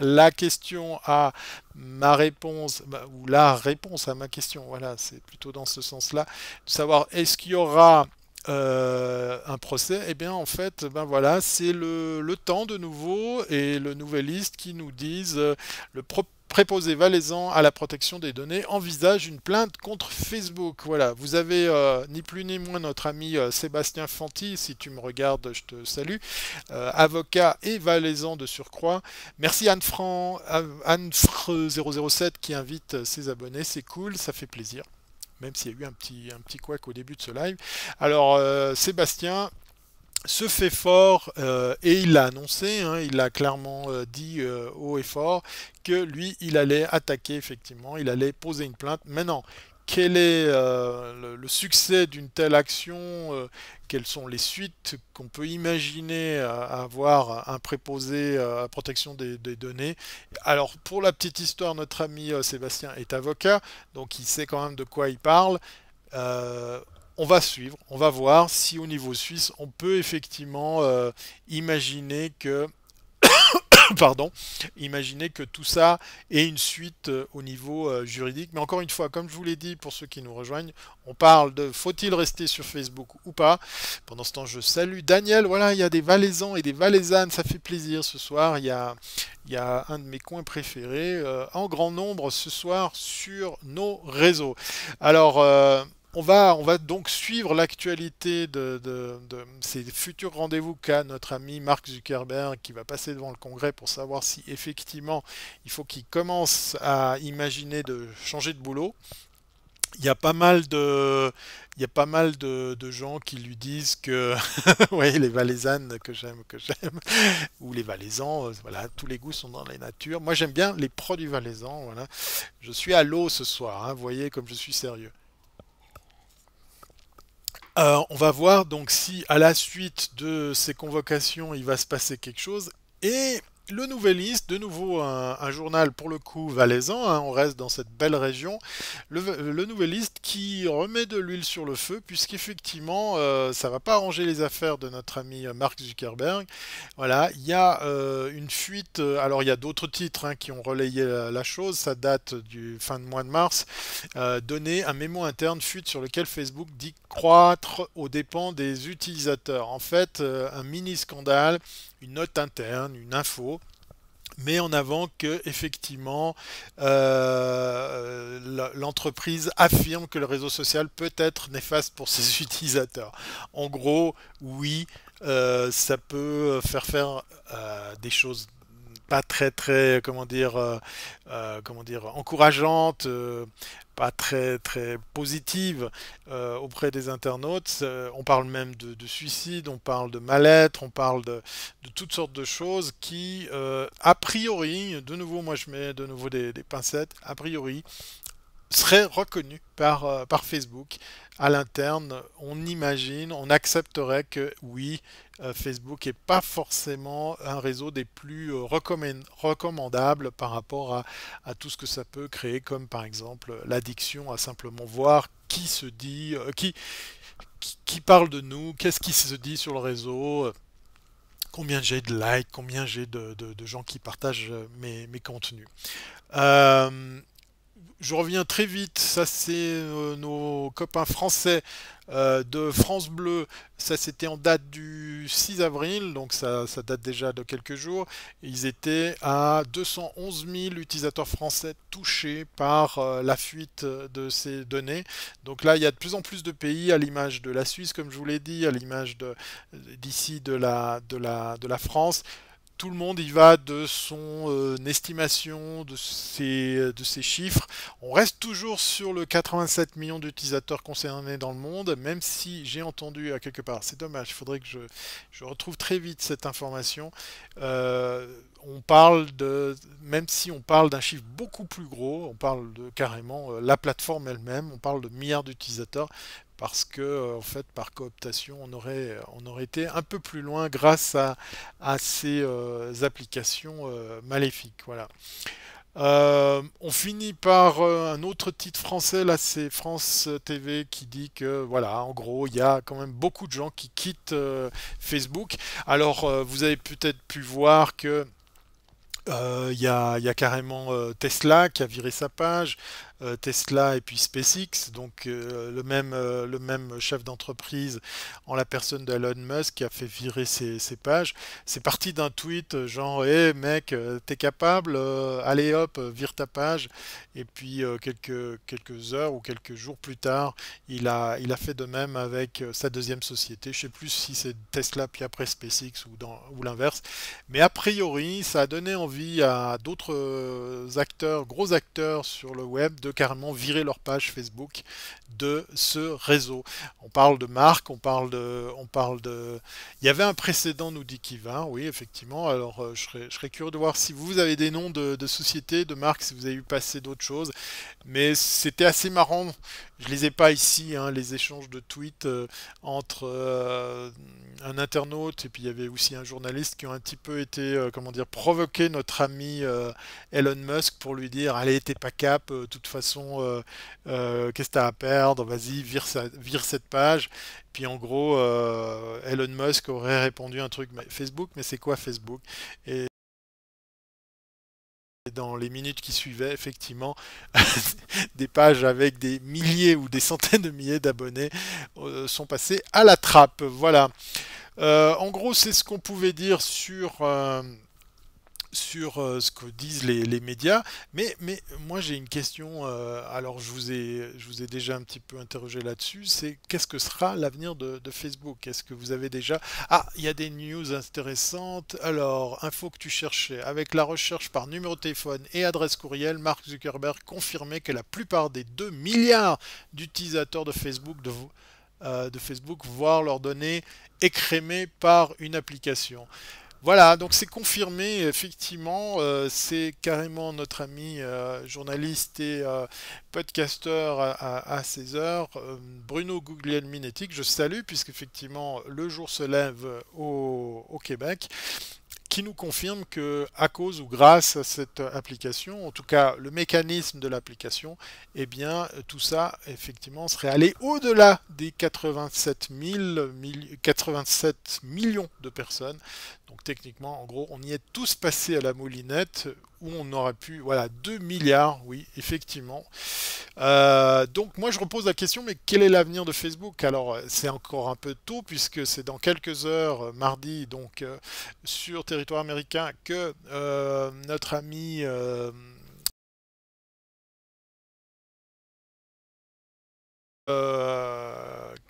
la question à ma réponse, ou la réponse à ma question, voilà, c'est plutôt dans ce sens-là, de savoir est-ce qu'il y aura un procès, eh bien en fait, ben voilà, c'est le temps de nouveau et le Nouvelliste qui nous disent le préposé valaisan à la protection des données envisage une plainte contre Facebook. Voilà, vous avez ni plus ni moins notre ami Sébastien Fanti, si tu me regardes, je te salue, avocat et valaisan de surcroît. Merci Anne-007 qui invite ses abonnés, c'est cool, ça fait plaisir. Même s'il y a eu un petit couac au début de ce live. Alors, Sébastien se fait fort et il l'a annoncé, hein, il l'a clairement dit haut et fort que lui, il allait attaquer effectivement, il allait poser une plainte. Maintenant, quel est le succès d'une telle action? Quelles sont les suites qu'on peut imaginer à avoir un préposé à protection des données? Alors, pour la petite histoire, notre ami Sébastien est avocat, donc il sait quand même de quoi il parle. Euh, on va suivre, on va voir si au niveau suisse, on peut effectivement imaginer que, pardon, imaginer que tout ça ait une suite au niveau juridique. Mais encore une fois, comme je vous l'ai dit pour ceux qui nous rejoignent, on parle de faut-il rester sur Facebook ou pas. Pendant ce temps, je salue Daniel. Voilà, il y a des Valaisans et des Valaisannes, ça fait plaisir ce soir. Il y a un de mes coins préférés en grand nombre ce soir sur nos réseaux. Alors, on va donc suivre l'actualité de ces futurs rendez-vous qu'a notre ami Mark Zuckerberg qui va passer devant le Congrès pour savoir si effectivement il faut qu'il commence à imaginer de changer de boulot. Il y a pas mal de gens qui lui disent que, oui, les Valaisannes que j'aime, ou les Valaisans, voilà, tous les goûts sont dans la nature. Moi, j'aime bien les produits valaisans, voilà. Je suis à l'eau ce soir, hein, vous voyez comme je suis sérieux. On va voir donc si à la suite de ces convocations, il va se passer quelque chose. Et le Nouvelliste, de nouveau un journal pour le coup valaisan, hein, on reste dans cette belle région. Le Nouvelliste qui remet de l'huile sur le feu, puisqu'effectivement, ça va pas arranger les affaires de notre ami Mark Zuckerberg. Voilà, il y a une fuite. Alors il y a d'autres titres hein, qui ont relayé la chose. Ça date du fin de mois de mars. Donner un mémo interne fuite sur lequel Facebook dit croître aux dépens des utilisateurs. En fait, un mini scandale, une note interne, une info met en avant que effectivement l'entreprise affirme que le réseau social peut être néfaste pour ses utilisateurs. En gros, oui, ça peut faire des choses pas très très comment dire encourageante, pas très très positive auprès des internautes. On parle même de suicide, on parle de mal-être, on parle de toutes sortes de choses qui a priori, de nouveau moi je mets de nouveau des pincettes, a priori serait reconnu par Facebook à l'interne. On imagine, on accepterait que oui, Facebook n'est pas forcément un réseau des plus recommandables par rapport à tout ce que ça peut créer, comme par exemple l'addiction à simplement voir qui se dit, qui parle de nous, qu'est-ce qui se dit sur le réseau. Combien j'ai de likes, combien j'ai de gens qui partagent mes contenus. Euh, je reviens très vite, ça c'est nos copains français de France Bleu, ça c'était en date du 6 avril, donc ça date déjà de quelques jours. Ils étaient à 211 000 utilisateurs français touchés par la fuite de ces données. Donc là, il y a de plus en plus de pays, à l'image de la Suisse, comme je vous l'ai dit, à l'image d'ici de la France. Tout le monde y va de son estimation de ses chiffres. On reste toujours sur le 87 millions d'utilisateurs concernés dans le monde, même si j'ai entendu à quelque part, c'est dommage, il faudrait que je retrouve très vite cette information. On parle même si on parle d'un chiffre beaucoup plus gros, on parle de carrément la plateforme elle-même, on parle de milliards d'utilisateurs parce que en fait par cooptation on aurait été un peu plus loin grâce à ces applications maléfiques. Voilà. On finit par un autre titre français, là c'est France TV qui dit que voilà, en gros il y a quand même beaucoup de gens qui quittent Facebook. Alors vous avez peut-être pu voir que il y a carrément Tesla qui a viré sa page. Tesla et puis SpaceX, donc le même chef d'entreprise en la personne d'Elon Musk qui a fait virer ses pages. C'est parti d'un tweet genre, hé mec, t'es capable, allez hop, vire ta page. Et puis quelques heures ou quelques jours plus tard, il a fait de même avec sa deuxième société. Je sais plus si c'est Tesla puis après SpaceX ou l'inverse. Mais a priori, ça a donné envie à d'autres acteurs, gros acteurs sur le web, de carrément virer leur page Facebook de ce réseau. On parle de marque, Il y avait un précédent, nous dit Kiva, oui, effectivement. Alors, je serais curieux de voir si vous avez des noms de sociétés, de marques, si vous avez eu passer d'autres choses. Mais c'était assez marrant. Je les ai pas ici, hein, les échanges de tweets entre un internaute et puis il y avait aussi un journaliste qui ont un petit peu été, comment dire, provoquer notre ami Elon Musk pour lui dire, allez, t'es pas cap, de toute façon, qu'est-ce que t'as à perdre, vas-y, vire cette page. Puis en gros, Elon Musk aurait répondu un truc, Facebook, mais c'est quoi Facebook? Et dans les minutes qui suivaient, effectivement, des pages avec des milliers ou des centaines de milliers d'abonnés sont passées à la trappe. Voilà. En gros, c'est ce qu'on pouvait dire sur ce que disent les médias. Mais moi, j'ai une question. Alors, je vous ai déjà un petit peu interrogé là-dessus. C'est qu'est-ce que sera l'avenir de Facebook? Est-ce que vous avez déjà... Ah, il y a des news intéressantes. Alors, info que tu cherchais. Avec la recherche par numéro de téléphone et adresse courriel, Mark Zuckerberg confirmait que la plupart des 2 milliards d'utilisateurs de Facebook voient leurs données écrémées par une application. Voilà, donc c'est confirmé, effectivement, c'est carrément notre ami journaliste et podcasteur à ces heures, Bruno Guglielminetti, que je salue, puisqu'effectivement le jour se lève au Québec, qui nous confirme que à cause ou grâce à cette application, en tout cas le mécanisme de l'application, eh bien tout ça effectivement serait allé au-delà des 87 millions de personnes. Donc techniquement, en gros, on y est tous passés à la moulinette où on aurait pu, voilà, 2 milliards, oui, effectivement. Donc moi je repose la question, mais quel est l'avenir de Facebook? Alors c'est encore un peu tôt puisque c'est dans quelques heures, mardi, donc sur territoire américain, que notre ami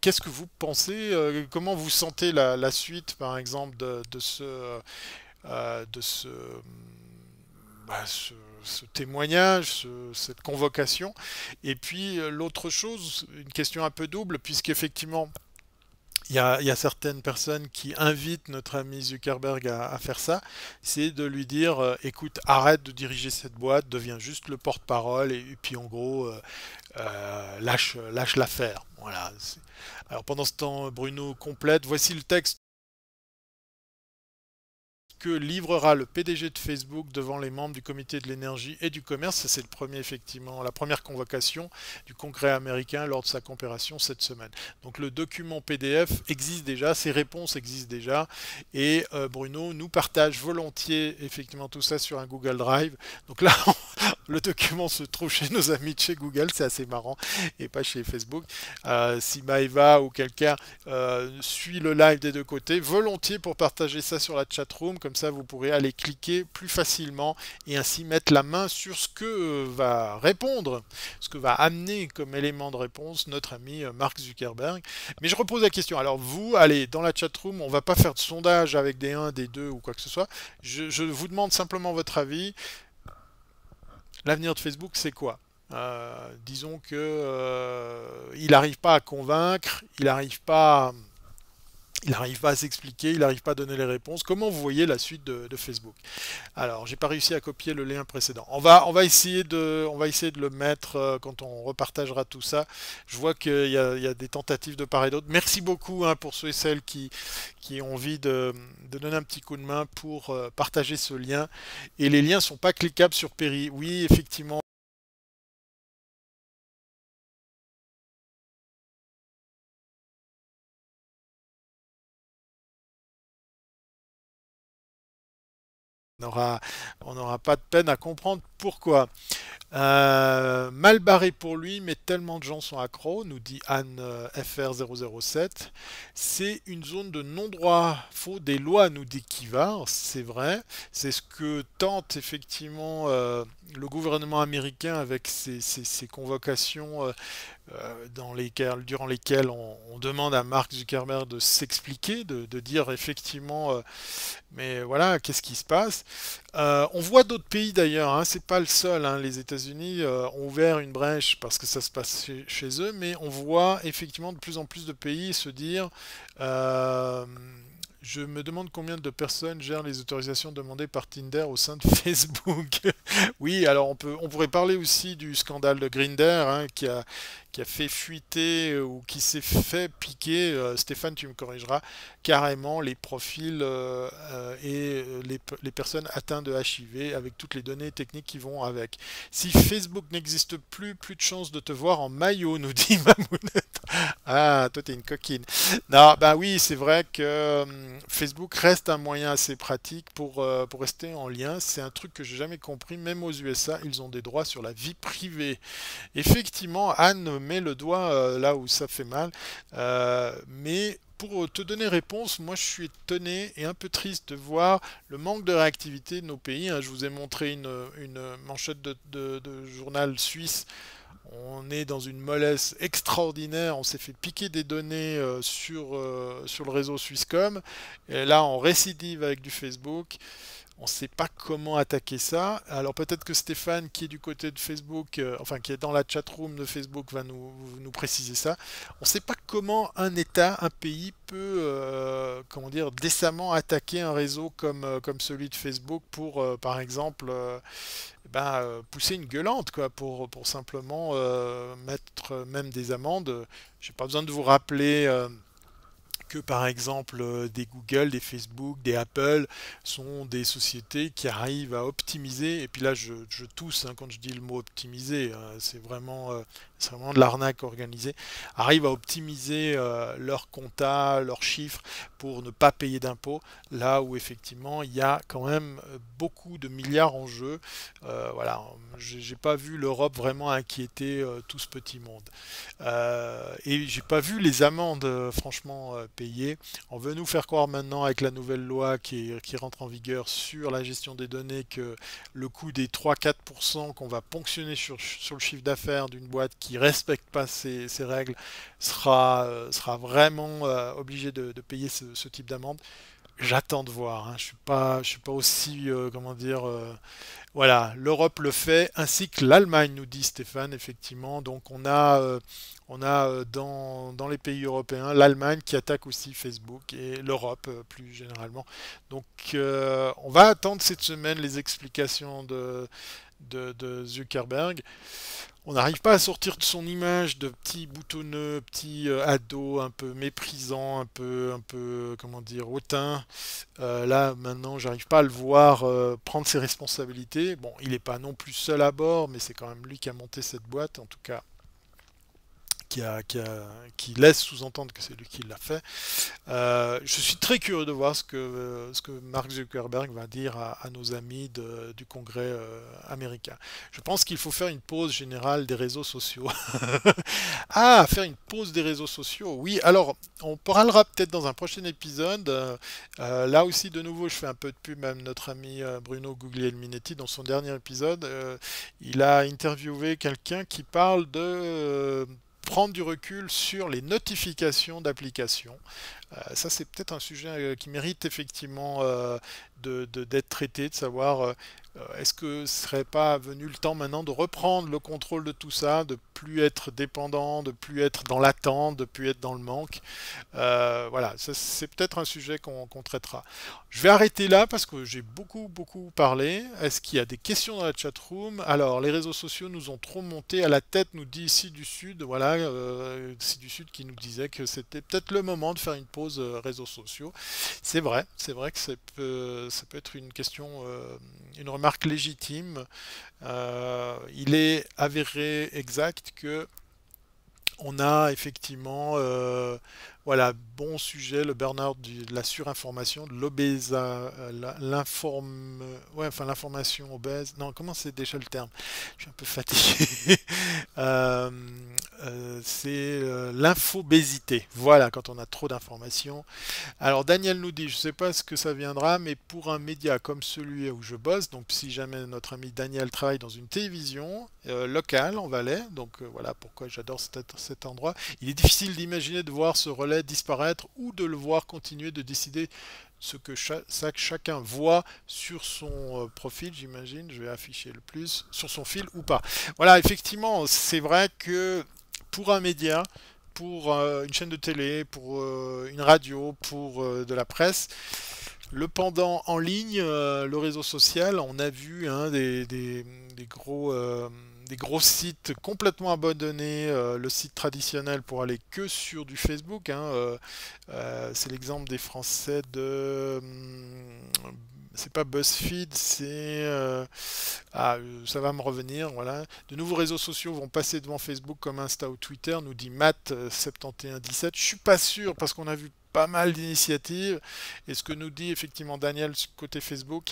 qu'est-ce que vous pensez? Comment vous sentez la suite, par exemple, de ce témoignage, cette convocation? Et puis l'autre chose, une question un peu double, puisqu'effectivement, il y a certaines personnes qui invitent notre ami Zuckerberg à faire ça, c'est de lui dire, écoute, arrête de diriger cette boîte, deviens juste le porte-parole, et puis en gros, lâche l'affaire. Voilà. Alors pendant ce temps, Bruno complète, voici le texte que livrera le PDG de Facebook devant les membres du comité de l'énergie et du commerce. Ça, c'est le premier, effectivement, la première convocation du Congrès américain lors de sa comparaison cette semaine. Donc le document PDF existe déjà, ses réponses existent déjà, et Bruno nous partage volontiers effectivement tout ça sur un Google Drive. Donc là, le document se trouve chez nos amis de chez Google, c'est assez marrant, et pas chez Facebook. Si Maeva ou quelqu'un suit le live des deux côtés, volontiers pour partager ça sur la chatroom, comme ça vous pourrez aller cliquer plus facilement et ainsi mettre la main sur ce que va répondre, ce que va amener comme élément de réponse notre ami Mark Zuckerberg. Mais je repose la question, alors vous, allez dans la chatroom, on va pas faire de sondage avec des 1, des 2 ou quoi que ce soit, je vous demande simplement votre avis. L'avenir de Facebook, c'est quoi? Disons que il n'arrive pas à convaincre, il n'arrive pas à s'expliquer, il n'arrive pas à donner les réponses. Comment vous voyez la suite de Facebook? Alors, j'ai pas réussi à copier le lien précédent. On va essayer de le mettre quand on repartagera tout ça. Je vois il y a des tentatives de part et d'autre. Merci beaucoup hein, pour ceux et celles qui ont envie de donner un petit coup de main pour partager ce lien. Et les liens sont pas cliquables sur Perry. Oui, effectivement. aura, on n'aura pas de peine à comprendre pourquoi. Mal barré pour lui, mais tellement de gens sont accros, nous dit Anne FR007. C'est une zone de non-droit, faut des lois, nous dit Kiva, c'est vrai. C'est ce que tente effectivement le gouvernement américain avec ses convocations durant lesquelles on demande à Mark Zuckerberg de s'expliquer, de dire effectivement, mais voilà, qu'est-ce qui se passe? On voit d'autres pays d'ailleurs, hein, c'est pas le seul, hein, les États-Unis ont ouvert une brèche parce que ça se passe chez eux, mais on voit effectivement de plus en plus de pays se dire euh, je me demande combien de personnes gèrent les autorisations demandées par Tinder au sein de Facebook. Oui, alors on pourrait parler aussi du scandale de Grindr, hein, qui a fait fuiter ou qui s'est fait piquer, Stéphane, tu me corrigeras, carrément les profils les personnes atteintes de HIV avec toutes les données techniques qui vont avec. Si Facebook n'existe plus, plus de chances de te voir en maillot, nous dit Mamounette. Ah, toi t'es une coquine. Non, bah oui, c'est vrai que Facebook reste un moyen assez pratique pour rester en lien. C'est un truc que j'ai jamais compris. Même aux USA, ils ont des droits sur la vie privée. Effectivement, Anne met le doigt là où ça fait mal. Mais pour te donner réponse, moi je suis étonné et un peu triste de voir le manque de réactivité de nos pays, hein. Je vous ai montré une manchette de journal suisse. On est dans une mollesse extraordinaire. On s'est fait piquer des données sur le réseau Swisscom. Et là, on récidive avec du Facebook. On ne sait pas comment attaquer ça. Alors peut-être que Stéphane, qui est du côté de Facebook, enfin qui est dans la chatroom de Facebook, va nous préciser ça. On ne sait pas comment un État, un pays peut, comment dire, décemment attaquer un réseau comme celui de Facebook pour, par exemple, pousser une gueulante, quoi, pour simplement mettre même des amendes. J'ai pas besoin de vous rappeler que par exemple des Google, des Facebook, des Apple sont des sociétés qui arrivent à optimiser, et puis là je tousse, hein, quand je dis le mot optimiser, c'est vraiment de l'arnaque organisée, arrivent à optimiser leur compta, leurs chiffres pour ne pas payer d'impôts, là où effectivement il y a quand même beaucoup de milliards en jeu. Voilà, j'ai pas vu l'Europe vraiment inquiéter tout ce petit monde. Et j'ai pas vu les amendes franchement payées. On veut nous faire croire maintenant avec la nouvelle loi qui rentre en vigueur sur la gestion des données que le coût des 3-4% qu'on va ponctionner sur le chiffre d'affaires d'une boîte qui respecte pas ces règles sera vraiment obligé de payer ce type d'amende. J'attends de voir, hein. Je suis pas aussi, comment dire, voilà, l'Europe le fait, ainsi que l'Allemagne, nous dit Stéphane, effectivement. Donc on a dans les pays européens l'Allemagne qui attaque aussi Facebook et l'Europe plus généralement. Donc on va attendre cette semaine les explications de Zuckerberg. On n'arrive pas à sortir de son image de petit boutonneux, petit ado, un peu méprisant, comment dire, hautain. Là, maintenant, j'arrive pas à le voir prendre ses responsabilités. Bon, il n'est pas non plus seul à bord, mais c'est quand même lui qui a monté cette boîte, en tout cas, qui laisse sous-entendre que c'est lui qui l'a fait. Je suis très curieux de voir ce que Mark Zuckerberg va dire à nos amis du Congrès américain. Je pense qu'il faut faire une pause générale des réseaux sociaux. Ah, faire une pause des réseaux sociaux. Oui, alors on parlera peut-être dans un prochain épisode. Là aussi, de nouveau, je fais un peu de pub, même notre ami Bruno Guglielminetti, dans son dernier épisode, il a interviewé quelqu'un qui parle de prendre du recul sur les notifications d'applications. Ça, c'est peut-être un sujet qui mérite effectivement d'être traité, de savoir est-ce que ce serait pas venu le temps maintenant de reprendre le contrôle de tout ça, de plus être dépendant, de plus être dans l'attente, de plus être dans le manque. Voilà, ça, c'est peut-être un sujet qu'on traitera. Je vais arrêter là parce que j'ai beaucoup parlé. Est-ce qu'il y a des questions dans la chatroom? Alors, les réseaux sociaux nous ont trop monté à la tête, nous dit ici du Sud, voilà, ici du Sud qui nous disait que c'était peut-être le moment de faire une pause réseaux sociaux. C'est vrai que ça peut être une question, une remarque légitime. Il est avéré exact que on a effectivement Voilà, bon sujet, le burn-out de la surinformation, de l'obésa, ouais, enfin l'information obèse. Non, comment c'est déjà le terme? Je suis un peu fatigué. Euh, c'est l'infobésité. Voilà, quand on a trop d'informations. Alors Daniel nous dit, je ne sais pas ce que ça viendra, mais pour un média comme celui où je bosse, donc si jamais notre ami Daniel travaille dans une télévision locale en Valais, donc voilà pourquoi j'adore cet endroit, il est difficile d'imaginer de voir ce relais disparaître ou de le voir continuer de décider ce que chacun voit sur son profil, j'imagine, je vais afficher le plus, sur son fil ou pas. Voilà, effectivement, c'est vrai que pour un média, pour une chaîne de télé, pour une radio, pour de la presse. Le pendant en ligne, le réseau social, on a vu hein, des gros sites complètement abandonnés, le site traditionnel pour aller que sur du Facebook. Hein, c'est l'exemple des Français de... c'est pas BuzzFeed, ça va me revenir, voilà. De nouveaux réseaux sociaux vont passer devant Facebook comme Insta ou Twitter, nous dit Matt 7117. Je suis pas sûr parce qu'on a vu pas mal d'initiatives. Et ce que nous dit effectivement Daniel côté Facebook,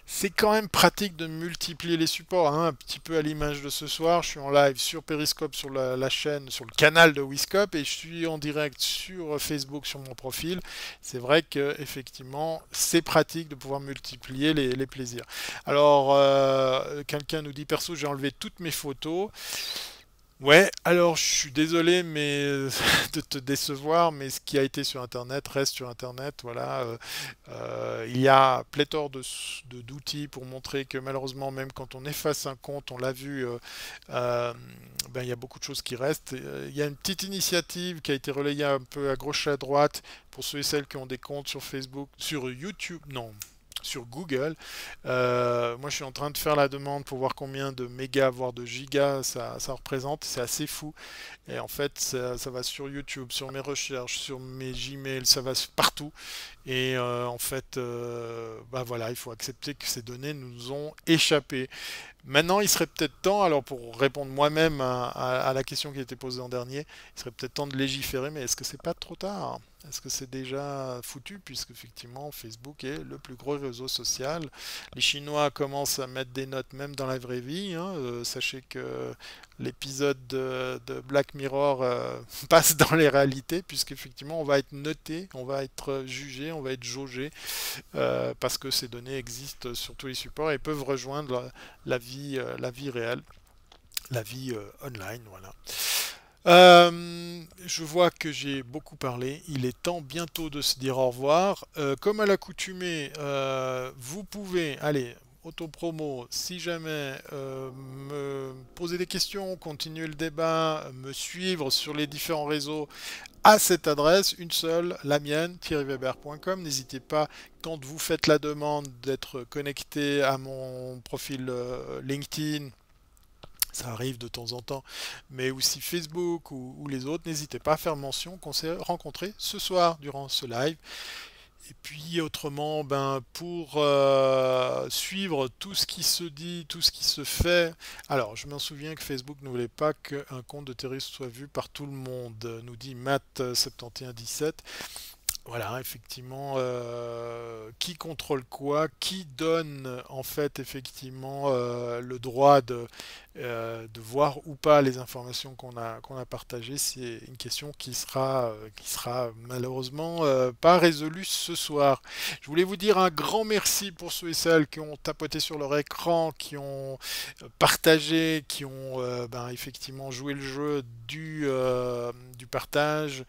c'est quand même pratique de multiplier les supports, hein, un petit peu à l'image de ce soir. Je suis en live sur Periscope, sur la chaîne, sur le canal de Wiscope, et je suis en direct sur Facebook, sur mon profil. C'est vrai que effectivement, c'est pratique de pouvoir multiplier les plaisirs. Alors, quelqu'un nous dit perso, j'ai enlevé toutes mes photos. Ouais, alors je suis désolé mais de te décevoir, mais ce qui a été sur Internet reste sur Internet. Voilà, il y a pléthore d'outils pour montrer que malheureusement, même quand on efface un compte, on l'a vu, euh, ben, il y a beaucoup de choses qui restent. Il y a une petite initiative qui a été relayée un peu à gauche et à droite pour ceux et celles qui ont des comptes sur Facebook, sur YouTube, non, sur Google. Moi, je suis en train de faire la demande pour voir combien de mégas, voire de gigas ça représente. C'est assez fou. Et en fait, ça va sur YouTube, sur mes recherches, sur mes Gmail, ça va partout. Et en fait, bah voilà, il faut accepter que ces données nous ont échappé. Maintenant, il serait peut-être temps, alors pour répondre moi-même à la question qui a été posée en dernier, il serait peut-être temps de légiférer, mais est-ce que c'est pas trop tard? Est-ce que c'est déjà foutu, puisque effectivement Facebook est le plus gros réseau social? Les Chinois commencent à mettre des notes même dans la vraie vie, hein. Sachez que l'épisode de Black Mirror passe dans les réalités, puisqu'effectivement on va être noté, on va être jugé, on va être jaugé, parce que ces données existent sur tous les supports et peuvent rejoindre la vie réelle, la vie online, voilà. Je vois que j'ai beaucoup parlé. Il est temps bientôt de se dire au revoir. Comme à l'accoutumée, vous pouvez, allez, autopromo, si jamais me poser des questions, continuer le débat, me suivre sur les différents réseaux à cette adresse, une seule, la mienne, thierryweber.com. N'hésitez pas, quand vous faites la demande, d'être connecté à mon profil LinkedIn. Ça arrive de temps en temps, mais aussi Facebook ou les autres, n'hésitez pas à faire mention qu'on s'est rencontrés ce soir durant ce live. Et puis autrement, ben, pour suivre tout ce qui se dit, tout ce qui se fait, alors je m'en souviens que Facebook ne voulait pas qu'un compte de terroriste soit vu par tout le monde, nous dit Matt7117. Voilà, effectivement, qui contrôle quoi, qui donne en fait effectivement le droit de voir ou pas les informations qu'on a partagées, c'est une question qui sera malheureusement pas résolue ce soir. Je voulais vous dire un grand merci pour ceux et celles qui ont tapoté sur leur écran, qui ont partagé, qui ont ben, effectivement joué le jeu du partage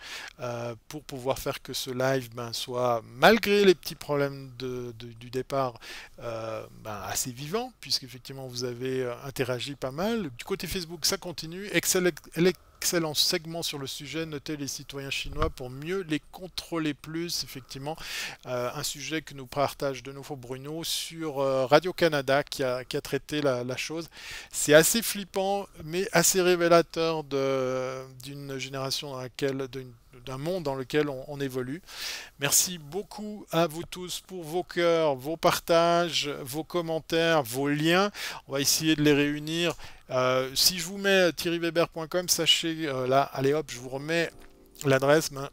pour pouvoir faire que ce live ben, soit, malgré les petits problèmes du départ, ben, assez vivant, puisqu'effectivement vous avez interagi pas mal. Du côté Facebook, ça continue. Excellent segment sur le sujet, notez les citoyens chinois pour mieux les contrôler plus, effectivement, un sujet que nous partage de nouveau Bruno sur Radio-Canada qui a traité la chose. C'est assez flippant, mais assez révélateur d'une génération dans laquelle, d'un monde dans lequel on évolue. Merci beaucoup à vous tous pour vos cœurs, vos partages, vos commentaires, vos liens. On va essayer de les réunir. Si je vous mets thierryweber.com, sachez, là, allez hop, je vous remets l'adresse. Ben,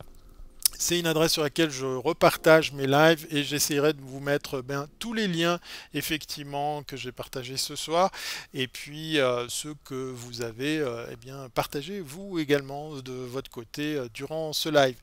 C'est une adresse sur laquelle je repartage mes lives et j'essaierai de vous mettre tous les liens effectivement que j'ai partagés ce soir et puis ceux que vous avez partagés vous également de votre côté durant ce live.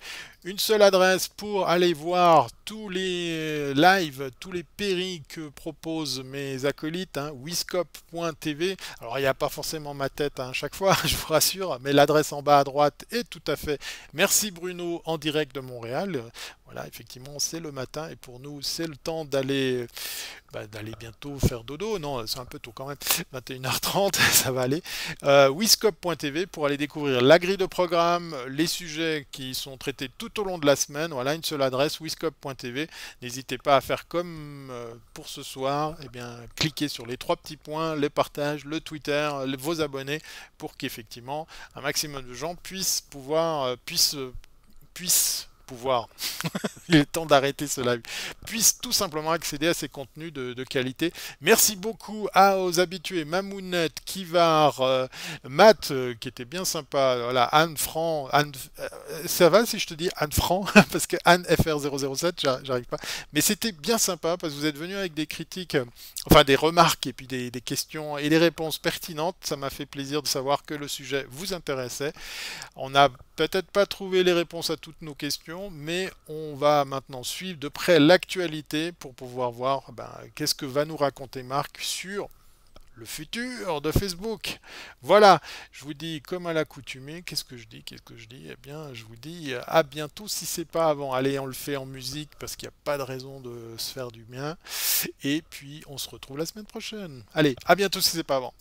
Une seule adresse pour aller voir tous les lives, tous les péris que proposent mes acolytes, hein, wiscop.tv. Alors il n'y a pas forcément ma tête à chaque fois, je vous rassure, mais l'adresse en bas à droite est tout à fait. Merci Bruno en direct de Montréal. Voilà, effectivement, c'est le matin et pour nous, c'est le temps d'aller bientôt faire dodo. Non, c'est un peu tôt quand même. 21h30, ça va aller. Wiscop.tv pour aller découvrir la grille de programme, les sujets qui sont traités tout au long de la semaine. Voilà, une seule adresse, wiscop.tv. N'hésitez pas à faire comme pour ce soir. Eh bien, cliquez sur les trois petits points, les partages, le Twitter, vos abonnés, pour qu'effectivement un maximum de gens puissent pouvoir, il est temps d'arrêter ce live, puissent tout simplement accéder à ces contenus de qualité. Merci beaucoup aux habitués Mamounette, Kivar, Matt, qui était bien sympa, voilà, Anne Franc, ça va si je te dis Anne Franc, parce que Anne FR007, j'arrive pas, mais c'était bien sympa parce que vous êtes venu avec des critiques, enfin des remarques et puis des questions et des réponses pertinentes. Ça m'a fait plaisir de savoir que le sujet vous intéressait. On n'a peut-être pas trouvé les réponses à toutes nos questions, mais on va maintenant suivre de près l'actualité pour pouvoir voir qu'est-ce que va nous raconter Marc sur le futur de Facebook. Voilà, je vous dis comme à l'accoutumée, qu'est-ce que je dis? Eh bien, je vous dis à bientôt si c'est pas avant. Allez, on le fait en musique parce qu'il n'y a pas de raison de se faire du bien. Et puis, on se retrouve la semaine prochaine. Allez, à bientôt si c'est pas avant.